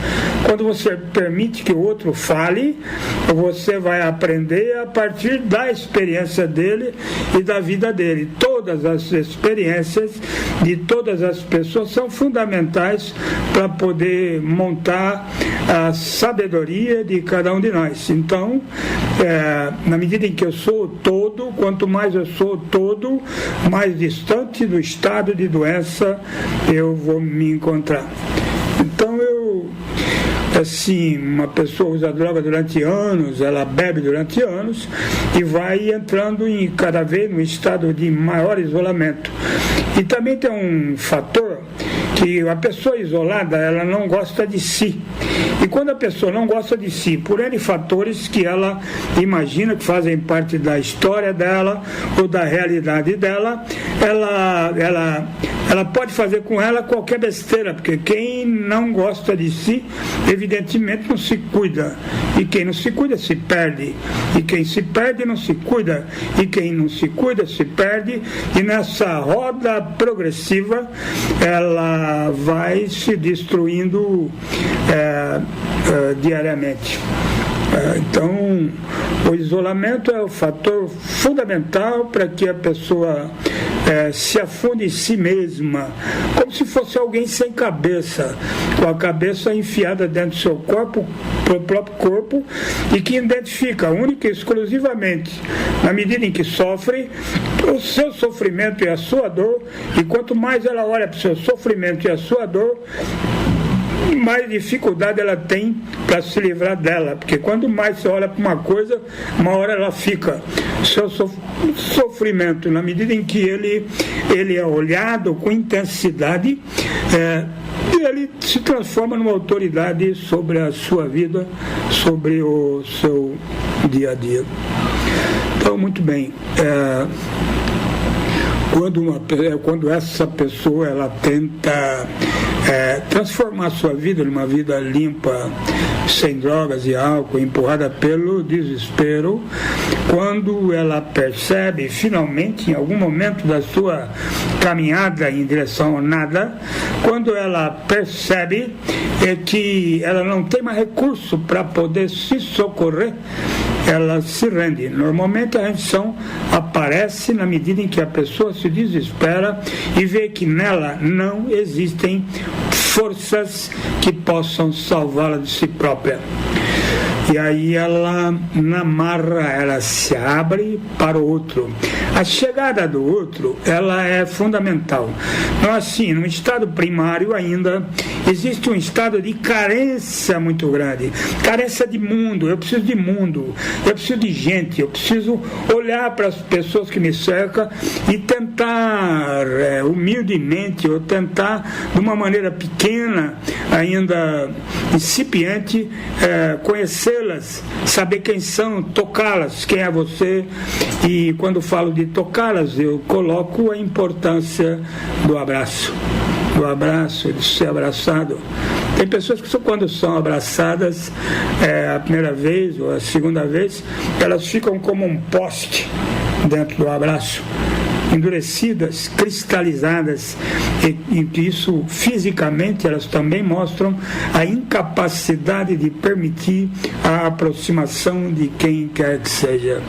Quando você permite que o outro fale, você vai aprender a partir da experiência dele e da vida dele. Todas as experiências de todas as pessoas são fundamentais para poder montar a sabedoria de cada um de nós. Então, na medida em que eu sou todo, quanto mais eu sou todo, mais distante do estado de doença eu vou me encontrar. Então assim, uma pessoa usa droga durante anos, ela bebe durante anos e vai entrando cada vez num estado de maior isolamento. E também tem um fator que a pessoa isolada, ela não gosta de si. E quando a pessoa não gosta de si, por N fatores que ela imagina que fazem parte da história dela ou da realidade dela, ela pode fazer com ela qualquer besteira, porque quem não gosta de si, evidentemente não se cuida. E quem não se cuida se perde. E quem se perde não se cuida. E quem não se cuida se perde. E nessa roda progressiva, ela vai se destruindo diariamente. Então, o isolamento é o fator fundamental para que a pessoa se afunde em si mesma, como se fosse alguém sem cabeça, com a cabeça enfiada dentro do seu corpo, do próprio corpo, e que identifica única e exclusivamente, na medida em que sofre, o seu sofrimento e a sua dor, e quanto mais ela olha para o seu sofrimento e a sua dor, mais dificuldade ela tem para se livrar dela, porque quando mais você olha para uma coisa, uma hora ela fica. O seu sofrimento, na medida em que ele é olhado com intensidade, ele se transforma numa autoridade sobre a sua vida, sobre o seu dia a dia. Então, muito bem. Quando essa pessoa ela tenta transformar a sua vida numa vida limpa, sem drogas e álcool, empurrada pelo desespero, quando ela percebe finalmente, em algum momento da sua caminhada em direção ao nada, quando ela percebe que ela não tem mais recurso para poder se socorrer, ela se rende. Normalmente a rendição aparece na medida em que a pessoa se desespera e vê que nela não existem forças que possam salvá-la de si própria. E aí ela, na marra, ela se abre para o outro. A chegada do outro, ela é fundamental. Então, assim, no estado primário ainda existe um estado de carência muito grande. Carência de mundo. Eu preciso de mundo. Eu preciso de gente. Eu preciso olhar para as pessoas que me cercam e tentar, humildemente, ou tentar, de uma maneira pequena, ainda incipiente, conhecê-las, saber quem são, tocá-las, quem é você. E quando falo de tocá-las, eu coloco a importância do abraço, de ser abraçado. Tem pessoas que quando são abraçadas a primeira vez ou a segunda vez, elas ficam como um poste dentro do abraço, endurecidas, cristalizadas, e isso fisicamente elas também mostram a incapacidade de permitir a aproximação de quem quer que seja.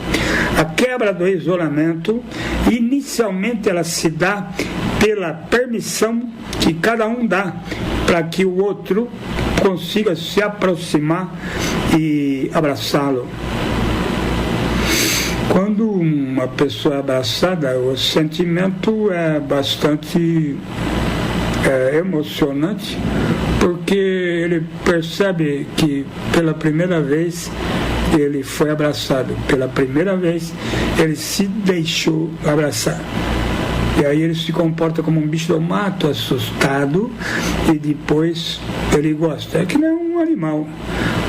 A quebra do isolamento, inicialmente ela se dá pela permissão que cada um dá para que o outro consiga se aproximar e abraçá-lo. Quando uma pessoa é abraçada, o sentimento é bastante emocionante, porque ele percebe que pela primeira vez ele foi abraçado, pela primeira vez ele se deixou abraçar. E aí ele se comporta como um bicho do mato, assustado, e depois ele gosta. É que nem um animal.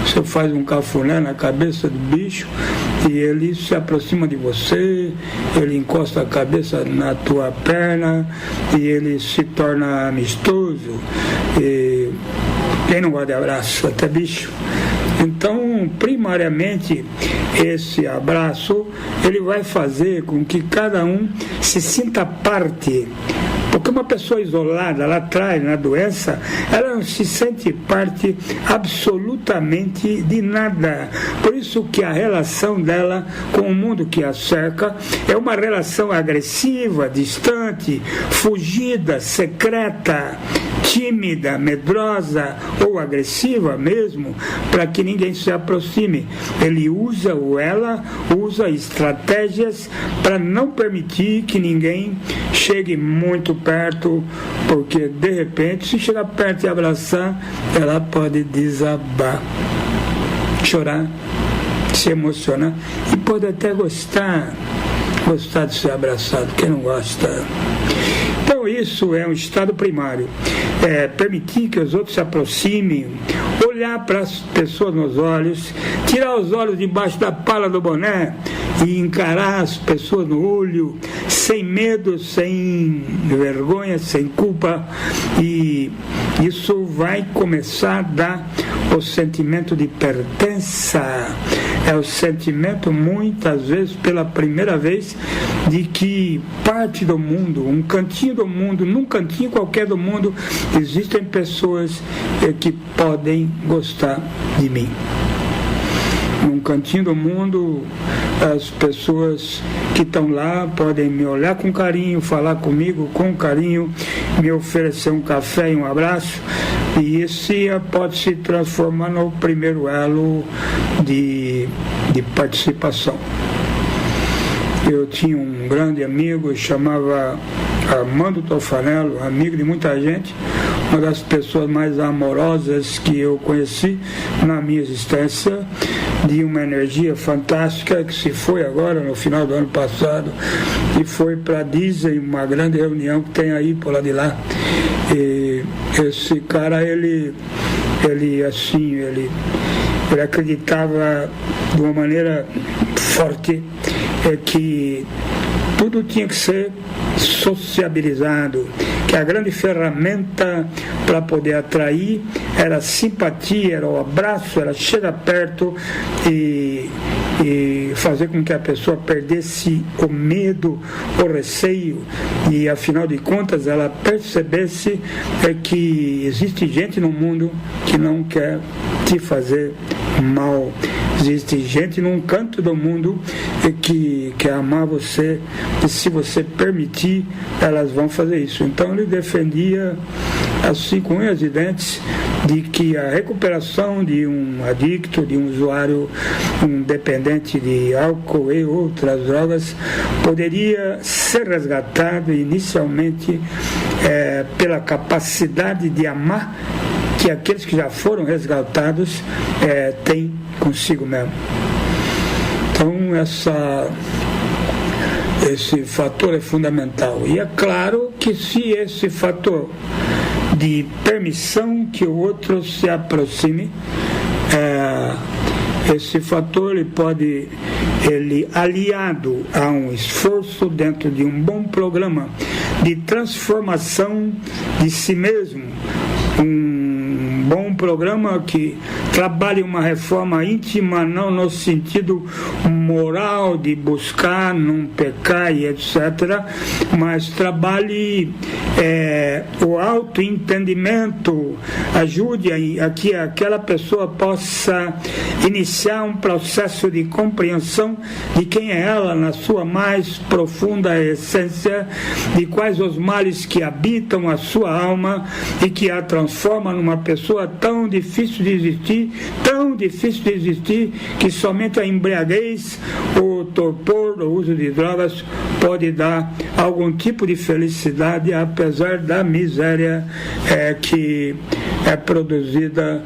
Você faz um cafuné na cabeça do bicho e ele se aproxima de você, ele encosta a cabeça na tua perna e ele se torna amistoso. E quem não gosta de abraço? Até bicho. Então, primariamente, esse abraço, ele vai fazer com que cada um se sinta parte. Porque uma pessoa isolada, lá atrás, na doença, ela não se sente parte absolutamente de nada. Por isso que a relação dela com o mundo que a cerca é uma relação agressiva, distante, fugida, secreta, tímida, medrosa ou agressiva mesmo, para que ninguém se aproxime. Ele usa ou ela usa estratégias para não permitir que ninguém chegue muito perto, porque de repente, se chegar perto e abraçar, ela pode desabar, chorar, se emocionar e pode até gostar de ser abraçado. Quem não gosta? Então isso é um estado primário. Permitir que os outros se aproximem, olhar para as pessoas nos olhos, tirar os olhos debaixo da pala do boné e encarar as pessoas no olho, sem medo, sem vergonha, sem culpa. E isso vai começar a dar o sentimento de pertença. É o sentimento, muitas vezes, pela primeira vez, de que parte do mundo, um cantinho do mundo, num cantinho qualquer do mundo, existem pessoas que podem gostar de mim. Num cantinho do mundo, as pessoas que estão lá podem me olhar com carinho, falar comigo com carinho, me oferecer um café e um abraço, e esse pode se transformar no primeiro elo de participação. Eu tinha um grande amigo, chamava Armando Tofanello, amigo de muita gente, uma das pessoas mais amorosas que eu conheci na minha existência, de uma energia fantástica, que se foi agora no final do ano passado e foi para Disney, uma grande reunião que tem aí por lá de lá. E esse cara, ele acreditava de uma maneira forte que tudo tinha que ser sociabilizado, que a grande ferramenta para poder atrair era a simpatia, era o abraço, era chegar perto e fazer com que a pessoa perdesse o medo, o receio, e afinal de contas ela percebesse que existe gente no mundo que não quer te fazer mal. Existe gente num canto do mundo que quer amar você, e se você permitir, elas vão fazer isso. Então ele defendia, assim, com unhas e dentes, de que a recuperação de um adicto, de um usuário, um dependente de álcool e outras drogas, poderia ser resgatado inicialmente pela capacidade de amar que aqueles que já foram resgatados têm consigo mesmo. Então esse fator é fundamental. E é claro que se esse fator de permissão que o outro se aproxime, esse fator ele aliado a um esforço dentro de um bom programa de transformação de si mesmo, um bom programa que trabalhe uma reforma íntima, não no sentido moral de buscar não pecar e etc., mas trabalhe o autoentendimento, ajude a que aquela pessoa possa iniciar um processo de compreensão de quem é ela na sua mais profunda essência, de quais os males que habitam a sua alma e que a transforma numa pessoa tão difícil de existir, que somente a embriaguez, o torpor, o uso de drogas pode dar algum tipo de felicidade, apesar da miséria que é produzida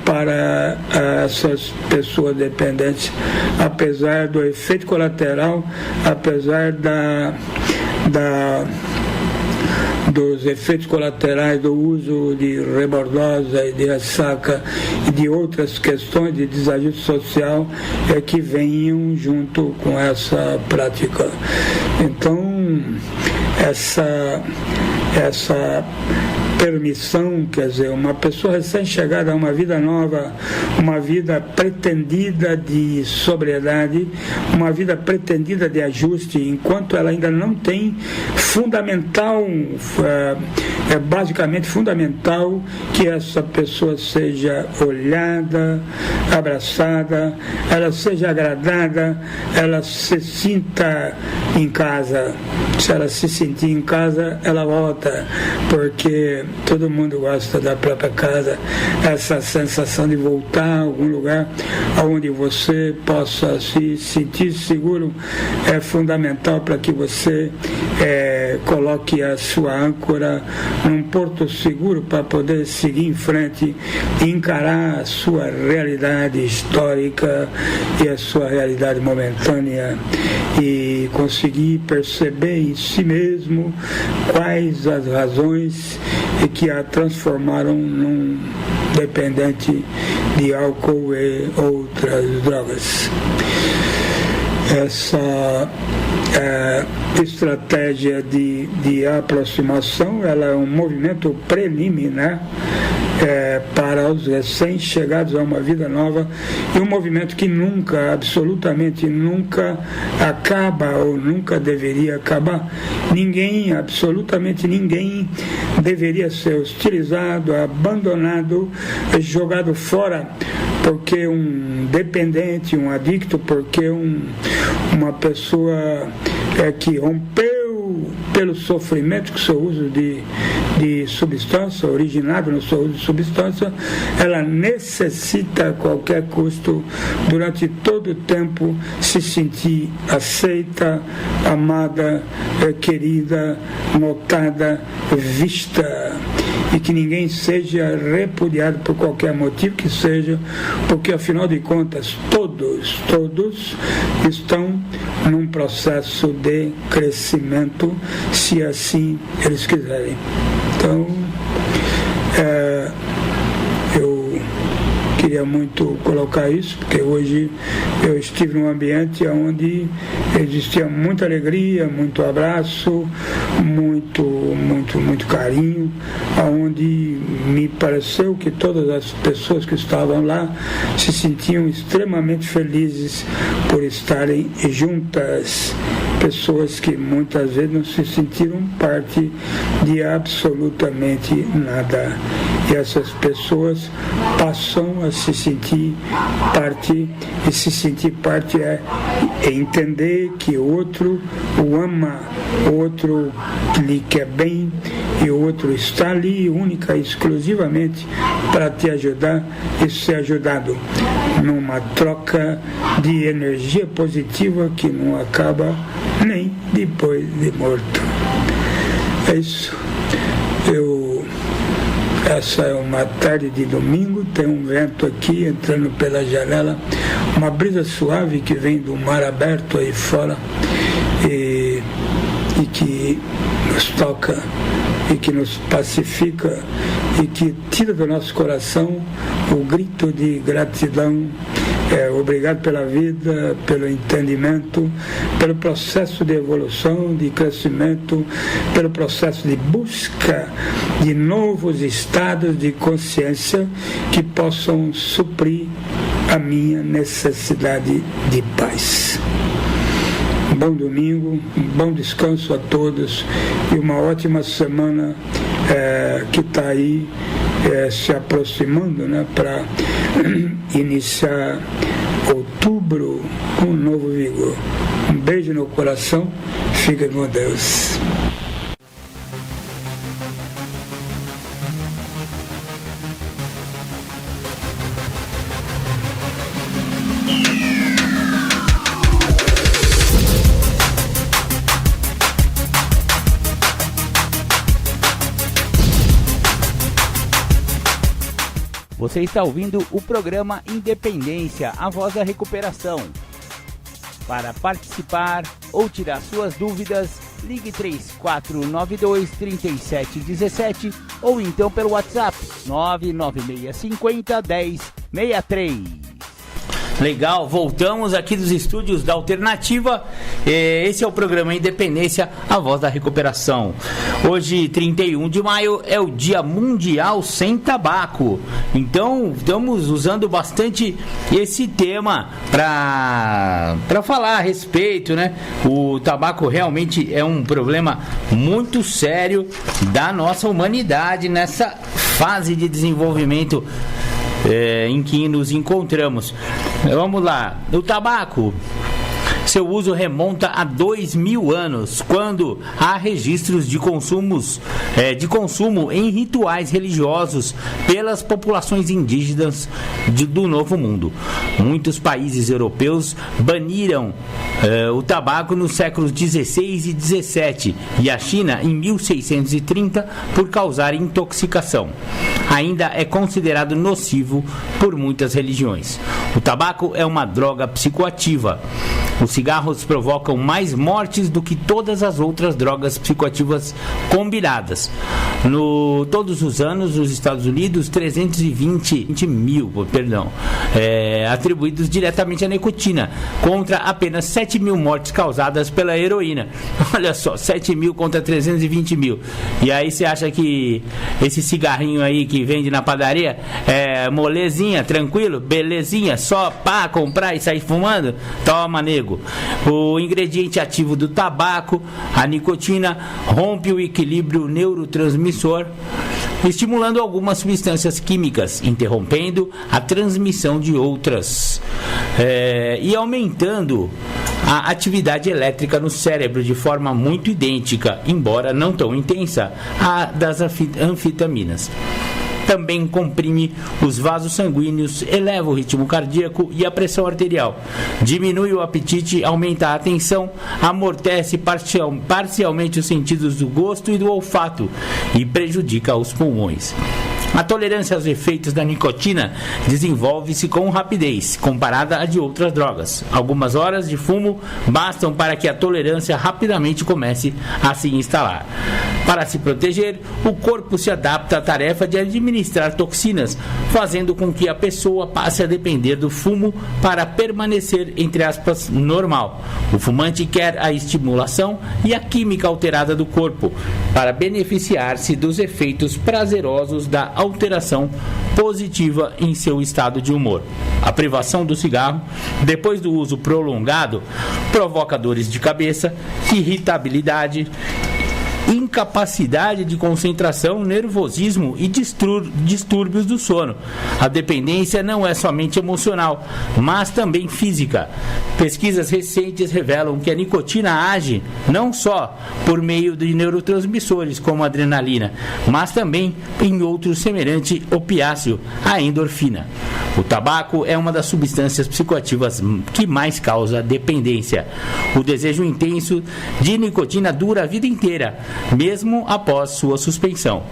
para essas pessoas dependentes, apesar do efeito colateral, apesar dos efeitos colaterais do uso de rebordosa e de ressaca e de outras questões de desajuste social que venham junto com essa prática. Então, essa permissão, quer dizer, uma pessoa recém-chegada a uma vida nova, uma vida pretendida de sobriedade, uma vida pretendida de ajuste, enquanto ela ainda não tem basicamente fundamental que essa pessoa seja olhada, abraçada, ela seja agradada, ela se sinta em casa. Se ela se sentir em casa, ela volta, porque todo mundo gosta da própria casa. Essa sensação de voltar a algum lugar onde você possa se sentir seguro é fundamental para que você coloque a sua âncora num porto seguro para poder seguir em frente e encarar a sua realidade histórica e a sua realidade momentânea e conseguir perceber em si mesmo quais as razões que a transformaram num dependente de álcool e outras drogas. Essa estratégia de aproximação, ela é um movimento preliminar para os recém-chegados a uma vida nova, e um movimento que nunca, absolutamente nunca acaba ou nunca deveria acabar. Ninguém, absolutamente ninguém, deveria ser hostilizado, abandonado, jogado fora, porque um dependente, um adicto, porque uma pessoa que rompeu pelo sofrimento que o seu uso de substância, originado no seu uso de substância, ela necessita a qualquer custo, durante todo o tempo, se sentir aceita, amada, querida, notada, vista, e que ninguém seja repudiado por qualquer motivo que seja, porque afinal de contas todos estão num processo de crescimento, se assim eles quiserem. Então, eu queria muito colocar isso, porque hoje eu estive num ambiente onde existia muita alegria, muito abraço, muito carinho, onde me pareceu que todas as pessoas que estavam lá se sentiam extremamente felizes por estarem juntas, pessoas que muitas vezes não se sentiram parte de absolutamente nada. E essas pessoas passam a se sentir parte, e se sentir parte é entender que o outro o ama, o outro lhe quer bem e o outro está ali única, exclusivamente para te ajudar e ser ajudado, numa troca de energia positiva que não acaba nem depois de morto. É isso. Essa é uma tarde de domingo, tem um vento aqui entrando pela janela, uma brisa suave que vem do mar aberto aí fora e que nos toca e que nos pacifica e que tira do nosso coração o grito de gratidão. Obrigado pela vida, pelo entendimento, pelo processo de evolução, de crescimento, pelo processo de busca de novos estados de consciência que possam suprir a minha necessidade de paz. Um bom domingo, um bom descanso a todos e uma ótima semana que está aí se aproximando, né, para iniciar outubro com um novo vigor. Um beijo no coração, fica com Deus. Você está ouvindo o programa Independência, a voz da recuperação. Para participar ou tirar suas dúvidas, ligue 3492-3717 ou então pelo WhatsApp 99650-1063. Legal, voltamos aqui dos estúdios da Alternativa. Esse é o programa Independência, a voz da recuperação. Hoje, 31 de maio, é o Dia Mundial Sem Tabaco. Então, estamos usando bastante esse tema para falar a respeito, né? O tabaco realmente é um problema muito sério da nossa humanidade nessa fase de desenvolvimento em que nos encontramos. Vamos lá. O tabaco, seu uso remonta a 2.000 anos, quando há registros de consumo em rituais religiosos pelas populações indígenas do Novo Mundo. Muitos países europeus baniram o tabaco nos séculos 16 e 17 e a China em 1630 por causar intoxicação. Ainda é considerado nocivo por muitas religiões. O tabaco é uma droga psicoativa. Os cigarros provocam mais mortes do que todas as outras drogas psicoativas combinadas. Todos os anos, nos Estados Unidos, 320 mil atribuídos diretamente à nicotina, contra apenas 7 mil mortes causadas pela heroína. Olha só, 7 mil contra 320 mil. E aí você acha que esse cigarrinho aí que vende na padaria é molezinha, tranquilo, belezinha, só pá, comprar e sair fumando? Toma, nego. O ingrediente ativo do tabaco, a nicotina, rompe o equilíbrio neurotransmissor, estimulando algumas substâncias químicas, interrompendo a transmissão de outras e aumentando a atividade elétrica no cérebro de forma muito idêntica, embora não tão intensa, à das anfetaminas. Também comprime os vasos sanguíneos, eleva o ritmo cardíaco e a pressão arterial, diminui o apetite, aumenta a atenção, amortece parcialmente os sentidos do gosto e do olfato e prejudica os pulmões. A tolerância aos efeitos da nicotina desenvolve-se com rapidez, comparada à de outras drogas. Algumas horas de fumo bastam para que a tolerância rapidamente comece a se instalar. Para se proteger, o corpo se adapta à tarefa de administrar toxinas, fazendo com que a pessoa passe a depender do fumo para permanecer, entre aspas, normal. O fumante quer a estimulação e a química alterada do corpo, para beneficiar-se dos efeitos prazerosos da alteração positiva em seu estado de humor. A privação do cigarro, depois do uso prolongado, provoca dores de cabeça, irritabilidade, incapacidade de concentração, nervosismo e distúrbios do sono. A dependência não é somente emocional, mas também física. Pesquisas recentes revelam que a nicotina age não só por meio de neurotransmissores como a adrenalina, mas também em outro semelhante opiáceo, a endorfina. O tabaco é uma das substâncias psicoativas que mais causa dependência. O desejo intenso de nicotina dura a vida inteira, mesmo após sua suspensão.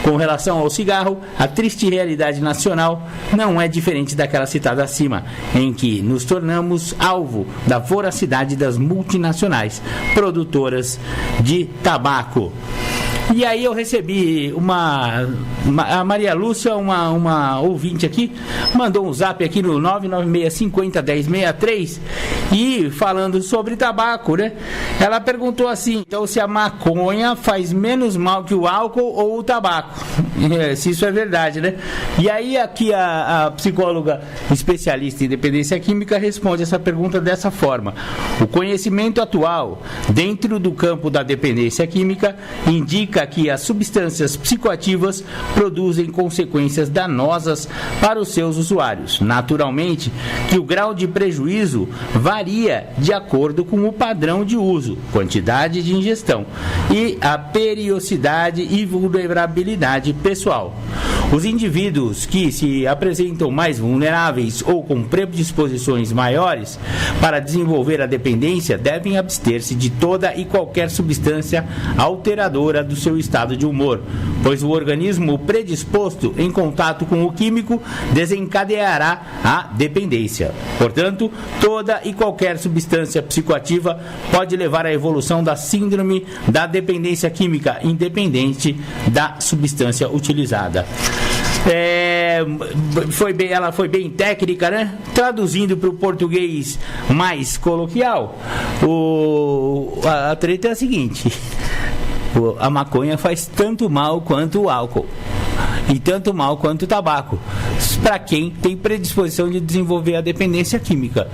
Com relação ao cigarro, a triste realidade nacional não é diferente daquela citada acima, em que nos tornamos alvo da voracidade das multinacionais produtoras de tabaco. E aí eu recebi a Maria Lúcia, uma ouvinte aqui, mandou um zap aqui no 996501063 e falando sobre tabaco, né? Ela perguntou assim, então se a maconha faz menos mal que o álcool ou o tabaco? Se isso é verdade, né? E aí aqui a psicóloga especialista em dependência química responde essa pergunta dessa forma. O conhecimento atual dentro do campo da dependência química indica que as substâncias psicoativas produzem consequências danosas para os seus usuários. Naturalmente, que o grau de prejuízo varia de acordo com o padrão de uso, quantidade de ingestão e a periodicidade e vulnerabilidade pessoal. Os indivíduos que se apresentam mais vulneráveis ou com predisposições maiores para desenvolver a dependência devem abster-se de toda e qualquer substância alteradora do seu estado de humor, pois o organismo predisposto em contato com o químico desencadeará a dependência. Portanto, toda e qualquer substância psicoativa pode levar à evolução da síndrome da dependência química, independente da substância utilizada. Ela foi bem técnica, né? Traduzindo para o português mais coloquial, a treta é a seguinte: a maconha faz tanto mal quanto o álcool e tanto mal quanto o tabaco para quem tem predisposição de desenvolver a dependência química.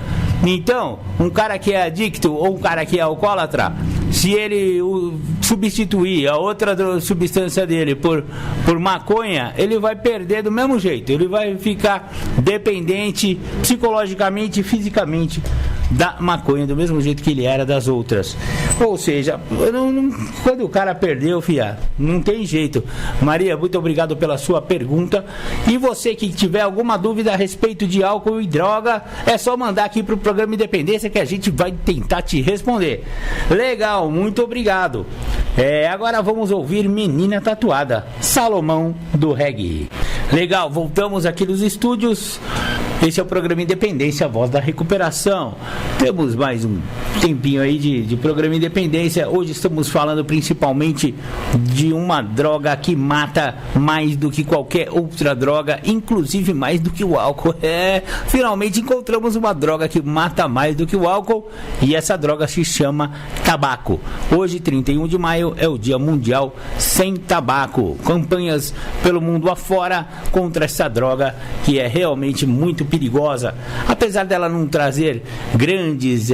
Então, um cara que é adicto ou um cara que é alcoólatra, se ele substituir a outra substância dele por maconha, ele vai perder do mesmo jeito. Ele vai ficar dependente psicologicamente e fisicamente da maconha, do mesmo jeito que ele era das outras. Ou seja, quando o cara perdeu, fia, não tem jeito. Maria, muito obrigado pela sua pergunta. E você que tiver alguma dúvida a respeito de álcool e droga, é só mandar aqui pro programa Independência que a gente vai tentar te responder. Legal, muito obrigado. Agora vamos ouvir Menina Tatuada, Salomão do Reggae. Legal, voltamos aqui nos estúdios. Esse é o programa Independência, a voz da recuperação. Temos mais um tempinho aí de programa Independência. Hoje estamos falando principalmente de uma droga que mata mais do que qualquer outra droga, inclusive mais do que o álcool. Finalmente encontramos uma droga que mata mais do que o álcool, e essa droga se chama tabaco. Hoje, 31 de maio, é o Dia Mundial Sem Tabaco. Campanhas pelo mundo afora contra essa droga que é realmente muito perigosa, apesar dela não trazer grandes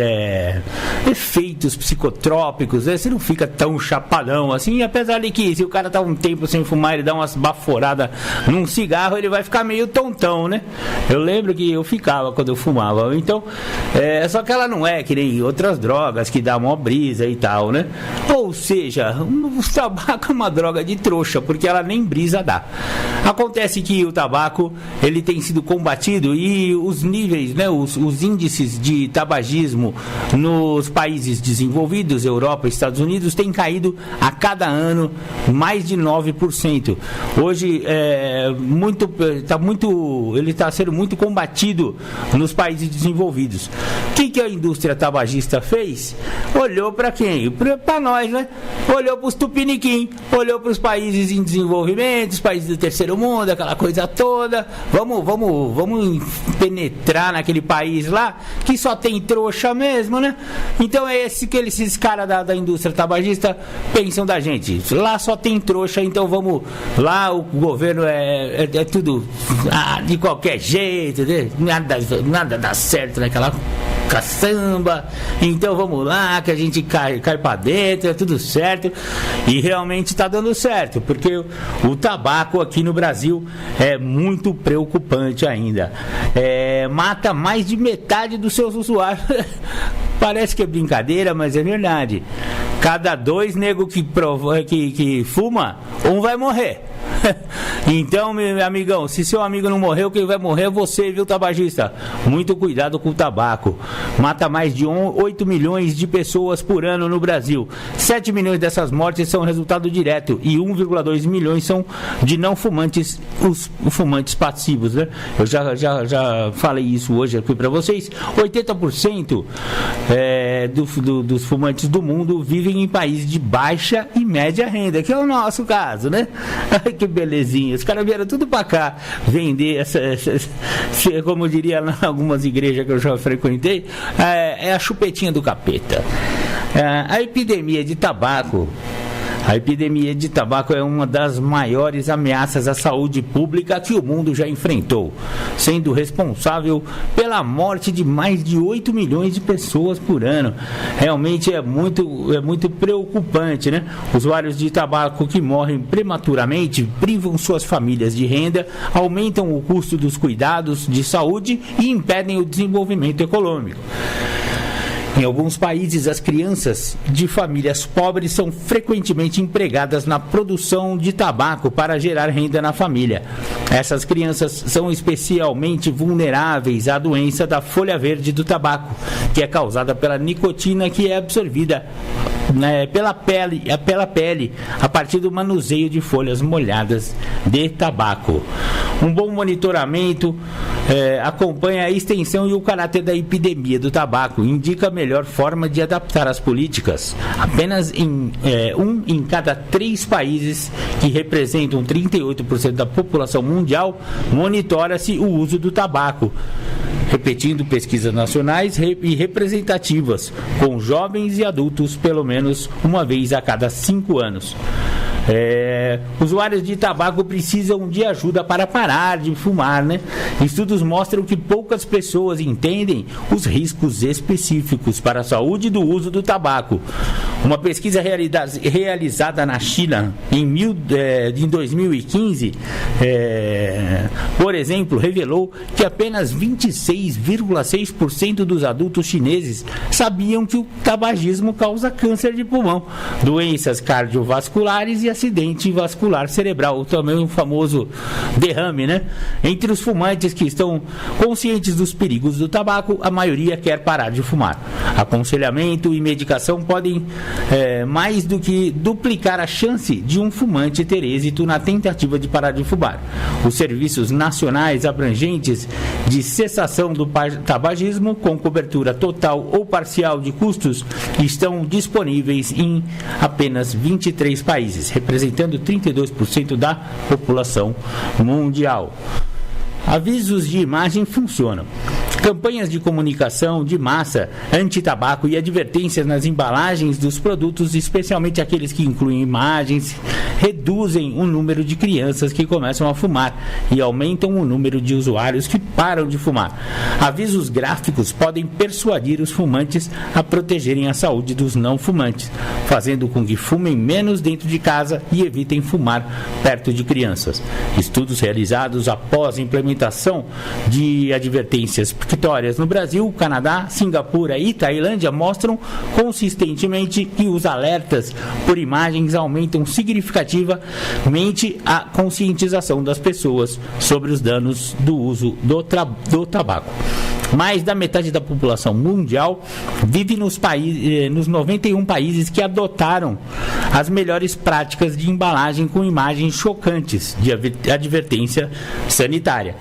efeitos psicotrópicos, você não fica tão chapadão assim, apesar de que se o cara tá um tempo sem fumar, ele dá umas baforadas num cigarro, ele vai ficar meio tontão, né? Eu lembro que eu ficava quando eu fumava, então só que ela não é que nem outras drogas que dá uma brisa e tal, né? Ou seja, o tabaco é uma droga de trouxa, porque ela nem brisa dá. Acontece que o tabaco, ele tem sido combatido e os níveis, né, os índices de tabagismo nos países desenvolvidos, Europa e Estados Unidos, têm caído a cada ano mais de 9%. Hoje ele está sendo muito combatido nos países desenvolvidos. O que a indústria tabagista fez? Olhou para quem? Para nós, né? Olhou para os tupiniquim, olhou para os países em desenvolvimento, os países do terceiro mundo, aquela coisa toda. Vamos penetrar naquele país lá que só tem trouxa mesmo, né? Então é esse que esses caras da indústria tabagista pensam da gente. Lá só tem trouxa, então vamos lá, o governo é tudo de qualquer jeito, né? Nada dá certo naquela caçamba, então vamos lá que a gente cai pra dentro, é tudo certo. E realmente está dando certo, porque o tabaco aqui no Brasil é muito preocupante ainda. Mata mais de metade dos seus usuários. Parece que é brincadeira, mas é verdade. Cada 2 nego que fuma, um vai morrer. Então, meu amigão, se seu amigo não morreu, quem vai morrer é você, viu, tabagista? Muito cuidado com o tabaco. Mata mais de 8 milhões de pessoas por ano no Brasil. 7 milhões dessas mortes são resultado direto e 1,2 milhões são de não fumantes, os fumantes passivos, né? Eu já falei isso hoje aqui para vocês. 80% dos fumantes do mundo vivem em países de baixa e média renda, que é o nosso caso, né? Ai, que belezinha. Os caras vieram tudo pra cá vender como diria em algumas igrejas que eu já frequentei, é a chupetinha do capeta. A epidemia de tabaco é uma das maiores ameaças à saúde pública que o mundo já enfrentou, sendo responsável pela morte de mais de 8 milhões de pessoas por ano. Realmente é muito preocupante, né? Usuários de tabaco que morrem prematuramente privam suas famílias de renda, aumentam o custo dos cuidados de saúde e impedem o desenvolvimento econômico. Em alguns países, as crianças de famílias pobres são frequentemente empregadas na produção de tabaco para gerar renda na família. Essas crianças são especialmente vulneráveis à doença da folha verde do tabaco, que é causada pela nicotina que é absorvida pela pele a partir do manuseio de folhas molhadas de tabaco. Um bom monitoramento acompanha a extensão e o caráter da epidemia do tabaco, indica a melhor forma de adaptar as políticas. Apenas um em cada 3 países, que representam 38% da população mundial, monitora-se o uso do tabaco. Repetindo pesquisas nacionais e representativas, com jovens e adultos pelo menos uma vez a cada 5 anos. Usuários de tabaco precisam de ajuda para parar de fumar, né? Estudos mostram que poucas pessoas entendem os riscos específicos para a saúde do uso do tabaco. Uma pesquisa realizada na China em 2015, por exemplo, revelou que apenas 26,6% dos adultos chineses sabiam que o tabagismo causa câncer de pulmão, doenças cardiovasculares e acidente vascular cerebral, também o famoso derrame, né? Entre os fumantes que estão conscientes dos perigos do tabaco, a maioria quer parar de fumar. Aconselhamento e medicação podem mais do que duplicar a chance de um fumante ter êxito na tentativa de parar de fumar. Os serviços nacionais abrangentes de cessação do tabagismo, com cobertura total ou parcial de custos, estão disponíveis em apenas 23 países, representando 32% da população mundial. Avisos de imagem funcionam. Campanhas de comunicação de massa anti-tabaco e advertências nas embalagens dos produtos, especialmente aqueles que incluem imagens, reduzem o número de crianças que começam a fumar e aumentam o número de usuários que param de fumar. Avisos gráficos podem persuadir os fumantes a protegerem a saúde dos não fumantes, fazendo com que fumem menos dentro de casa e evitem fumar perto de crianças. Estudos realizados após a implementação de advertências vitórias no Brasil, Canadá, Singapura e Tailândia mostram consistentemente que os alertas por imagens aumentam significativamente a conscientização das pessoas sobre os danos do uso do tabaco. Mais da metade da população mundial vive nos 91 países que adotaram as melhores práticas de embalagem com imagens chocantes de advertência sanitária,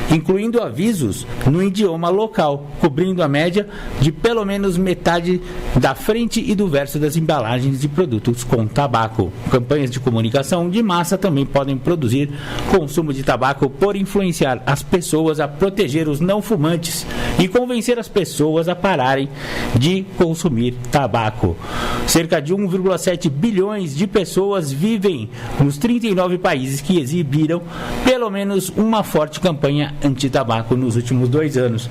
incluindo avisos no idioma local, cobrindo a média de pelo menos metade da frente e do verso das embalagens de produtos com tabaco. Campanhas de comunicação de massa também podem produzir consumo de tabaco por influenciar as pessoas a proteger os não fumantes e convencer as pessoas a pararem de consumir tabaco. Cerca de 1,7 bilhões de pessoas vivem nos 39 países que exibiram pelo menos uma forte campanha anti-tabaco nos últimos 2 anos.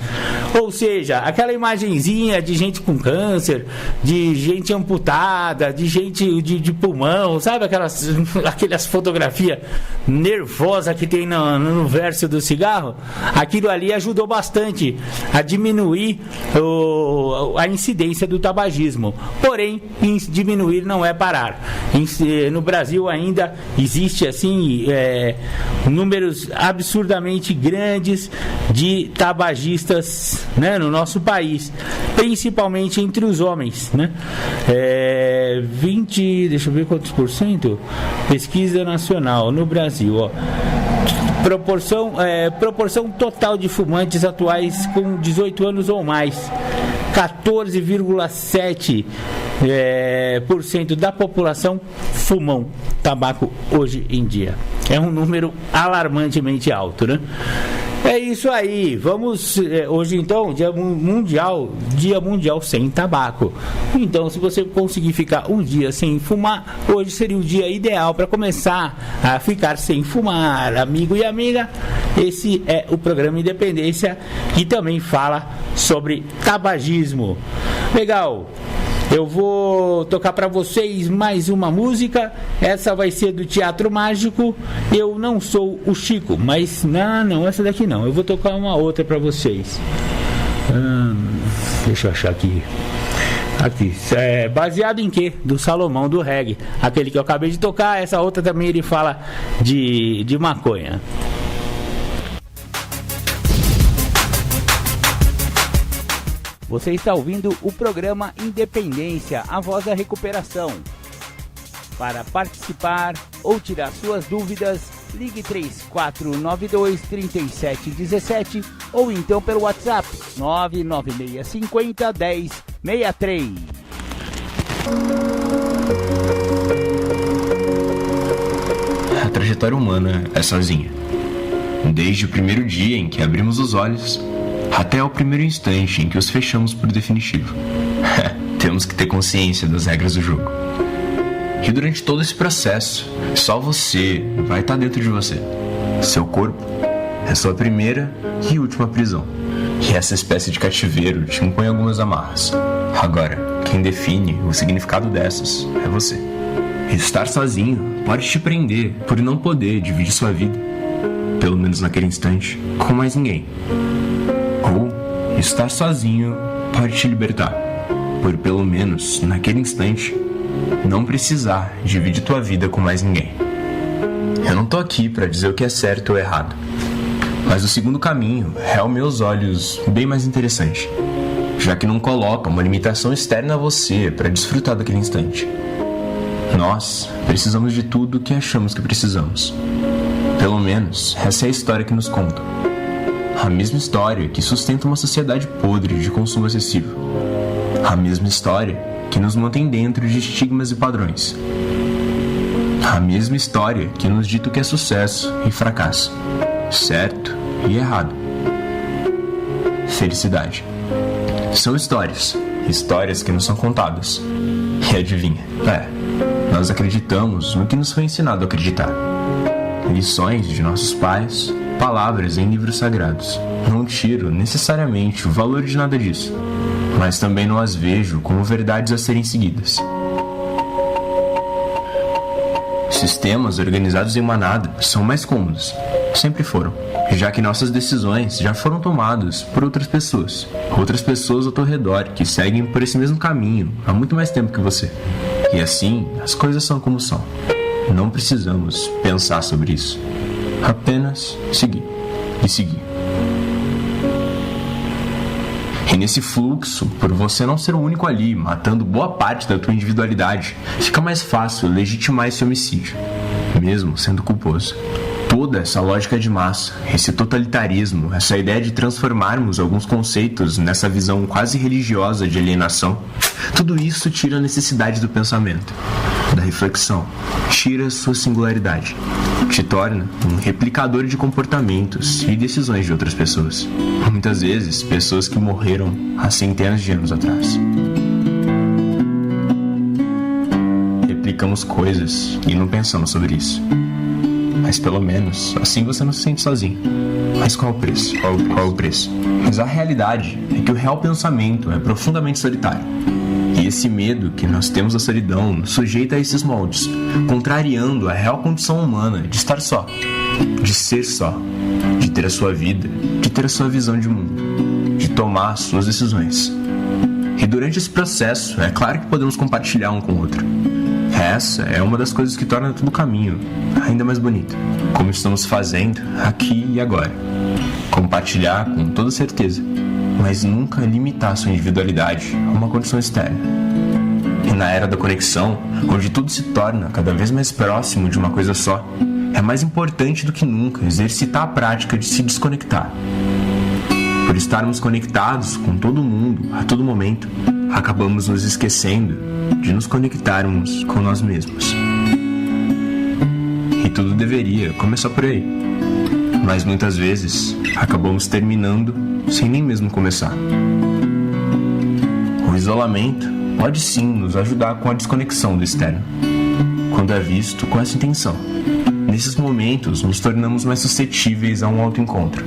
Ou seja, aquela imagenzinha de gente com câncer, de gente amputada, de gente de pulmão, sabe aquelas fotografias nervosas que tem no verso do cigarro? Aquilo ali ajudou bastante a diminuir a incidência do tabagismo. Porém, diminuir não é parar. No Brasil ainda existe assim números absurdamente grandes de tabagistas, né, no nosso país, principalmente entre os homens, né? Deixa eu ver quantos por cento? Pesquisa nacional no Brasil, ó. Proporção total de fumantes atuais com 18 anos ou mais, 14,7% da população fumam tabaco hoje em dia. É um número alarmantemente alto, né? É isso aí, vamos hoje então, Dia Mundial Sem Tabaco. Então, se você conseguir ficar um dia sem fumar, hoje seria o dia ideal para começar a ficar sem fumar, amigo e amiga. Esse é o programa Independência, que também fala sobre tabagismo. Legal. Eu vou tocar para vocês mais uma música. Essa vai ser do Teatro Mágico. Eu não sou o Chico, mas não, essa daqui não. Eu vou tocar uma outra para vocês. Deixa eu achar aqui. Baseado em quê? Do Salomão do Reggae. Aquele que eu acabei de tocar. Essa outra também ele fala de maconha. Você está ouvindo o programa Independência, a voz da recuperação. Para participar ou tirar suas dúvidas, ligue 3492-3717 ou então pelo WhatsApp 99650-1063. A trajetória humana é sozinha. Desde o primeiro dia em que abrimos os olhos até o primeiro instante em que os fechamos por definitivo. Temos que ter consciência das regras do jogo. E durante todo esse processo, só você vai estar dentro de você. Seu corpo é sua primeira e última prisão. E essa espécie de cativeiro te impõe algumas amarras. Agora, quem define o significado dessas é você. Estar sozinho pode te prender por não poder dividir sua vida, pelo menos naquele instante, com mais ninguém. Ou estar sozinho pode te libertar, por pelo menos naquele instante não precisar dividir tua vida com mais ninguém. Eu não tô aqui para dizer o que é certo ou errado, mas o segundo caminho é, aos meus olhos, bem mais interessante, já que não coloca uma limitação externa a você para desfrutar daquele instante. Nós precisamos de tudo o que achamos que precisamos. Pelo menos essa é a história que nos contam. A mesma história que sustenta uma sociedade podre de consumo excessivo. A mesma história que nos mantém dentro de estigmas e padrões. A mesma história que nos dita o que é sucesso e fracasso, certo e errado. Felicidade. São histórias que não são contadas. E adivinha? Nós acreditamos no que nos foi ensinado a acreditar. Lições de nossos pais, palavras em livros sagrados. Não tiro necessariamente o valor de nada disso, mas também não as vejo como verdades a serem seguidas. Sistemas organizados em manada são mais cômodos, sempre foram, já que nossas decisões já foram tomadas por outras pessoas ao teu redor que seguem por esse mesmo caminho há muito mais tempo que você. E assim, as coisas são como são. Não precisamos pensar sobre isso. Apenas seguir e seguir. E nesse fluxo, por você não ser o único ali, matando boa parte da tua individualidade, fica mais fácil legitimar esse homicídio, mesmo sendo culposo. Toda essa lógica de massa, esse totalitarismo, essa ideia de transformarmos alguns conceitos nessa visão quase religiosa de alienação, tudo isso tira a necessidade do pensamento. da reflexão, tira sua singularidade, te torna um replicador de comportamentos e decisões de outras pessoas. Muitas vezes, pessoas que morreram há centenas de anos atrás. Replicamos coisas e não pensamos sobre isso. Mas pelo menos, assim você não se sente sozinho. Mas qual o preço? Qual o preço? Mas a realidade é que o real pensamento é profundamente solitário. E esse medo que nós temos da solidão nos sujeita a esses moldes, contrariando a real condição humana de estar só, de ser só, de ter a sua vida, de ter a sua visão de mundo, de tomar as suas decisões. E durante esse processo, é claro que podemos compartilhar um com o outro. Essa é uma das coisas que torna todo o caminho ainda mais bonito, como estamos fazendo aqui e agora. Compartilhar com toda certeza, mas nunca limitar sua individualidade a uma condição externa. E na era da conexão, onde tudo se torna cada vez mais próximo de uma coisa só, é mais importante do que nunca exercitar a prática de se desconectar. Por estarmos conectados com todo mundo a todo momento, acabamos nos esquecendo de nos conectarmos com nós mesmos. E tudo deveria começar por aí. Mas muitas vezes acabamos terminando sem nem mesmo começar. O isolamento pode sim nos ajudar com a desconexão do externo, quando é visto com essa intenção. Nesses momentos, nos tornamos mais suscetíveis a um autoencontro.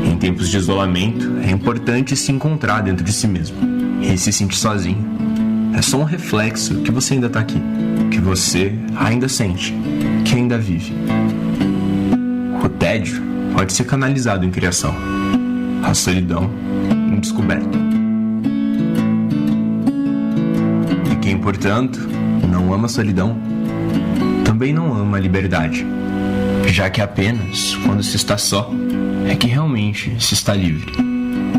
Em tempos de isolamento, é importante se encontrar dentro de si mesmo e se sentir sozinho. É só um reflexo que você ainda está aqui, que você ainda sente, que ainda vive. O tédio pode ser canalizado em criação, a solidão em descoberta. E quem, portanto, não ama a solidão, também não ama a liberdade, já que apenas quando se está só é que realmente se está livre.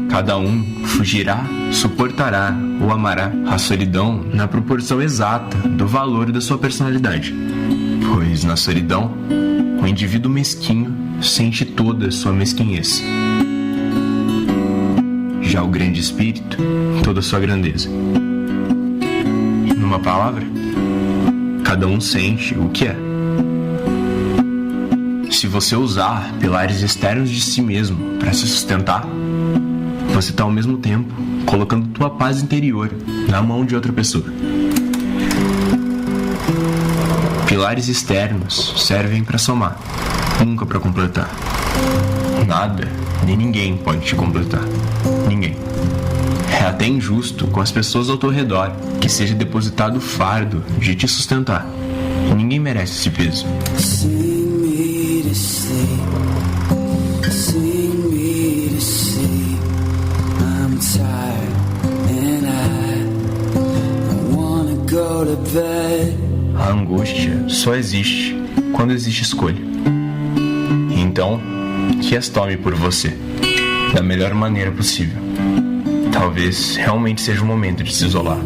Cada um fugirá, suportará ou amará a solidão na proporção exata do valor da sua personalidade. Pois na solidão, o indivíduo mesquinho sente toda a sua mesquinhez. Já o grande espírito, toda a sua grandeza. Numa palavra, cada um sente o que é. Se você usar pilares externos de si mesmo para se sustentar, você está ao mesmo tempo colocando tua paz interior na mão de outra pessoa. Pilares externos servem para somar, nunca para completar. Nada, nem ninguém pode te completar. Ninguém. É até injusto com as pessoas ao teu redor que seja depositado o fardo de te sustentar. E ninguém merece esse peso. A angústia só existe quando existe escolha. Então, que as tome por você, da melhor maneira possível. Talvez realmente seja o momento de se isolar.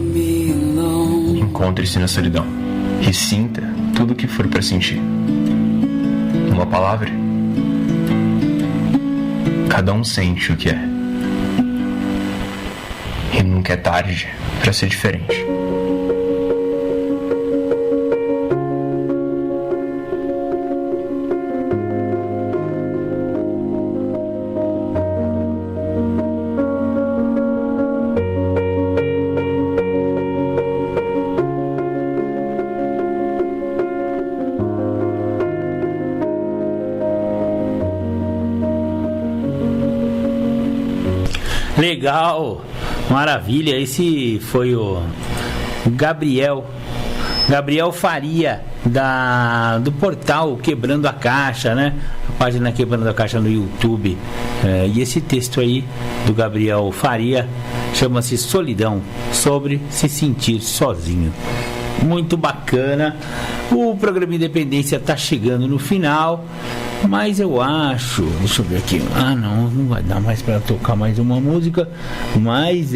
Encontre-se na solidão e sinta tudo o que for para sentir. Uma palavra, cada um sente o que é. E nunca é tarde para ser diferente. Legal, maravilha. Esse foi o Gabriel Faria do portal Quebrando a Caixa, né? A página Quebrando a Caixa no YouTube. E esse texto aí do Gabriel Faria chama-se Solidão, sobre se sentir sozinho. Muito bacana. O programa Independência está chegando no final, mas eu acho, deixa eu ver aqui, não vai dar mais para tocar mais uma música, mas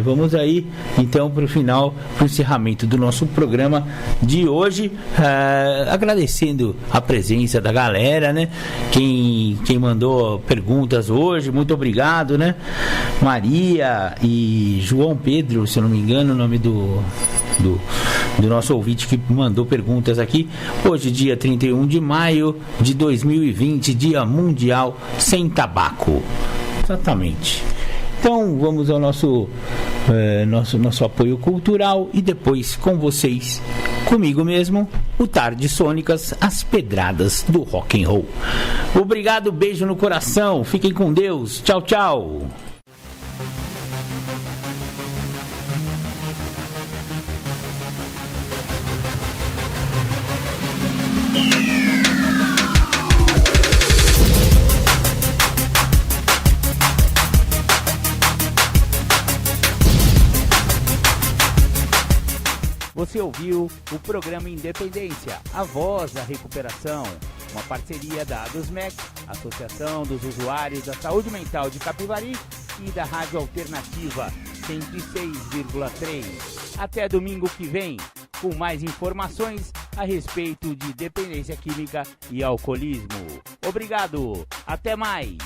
vamos aí então para o final, para o encerramento do nosso programa de hoje, agradecendo a presença da galera, né? Quem mandou perguntas hoje, muito obrigado, né? Maria e João Pedro, se eu não me engano, o nome do do nosso ouvinte que mandou perguntas aqui. Hoje, dia 31 de maio de 2020, Dia Mundial Sem Tabaco. Exatamente. Então, vamos ao nosso apoio cultural e depois com vocês, comigo mesmo, o Tardes Sônicas, as pedradas do rock and roll. Obrigado, beijo no coração, fiquem com Deus, tchau, tchau. Você ouviu o programa Independência, a voz da recuperação, uma parceria da ADUSMEC, Associação dos Usuários da Saúde Mental de Capivari, e da Rádio Alternativa 106,3. Até domingo que vem, com mais informações a respeito de dependência química e alcoolismo. Obrigado, até mais!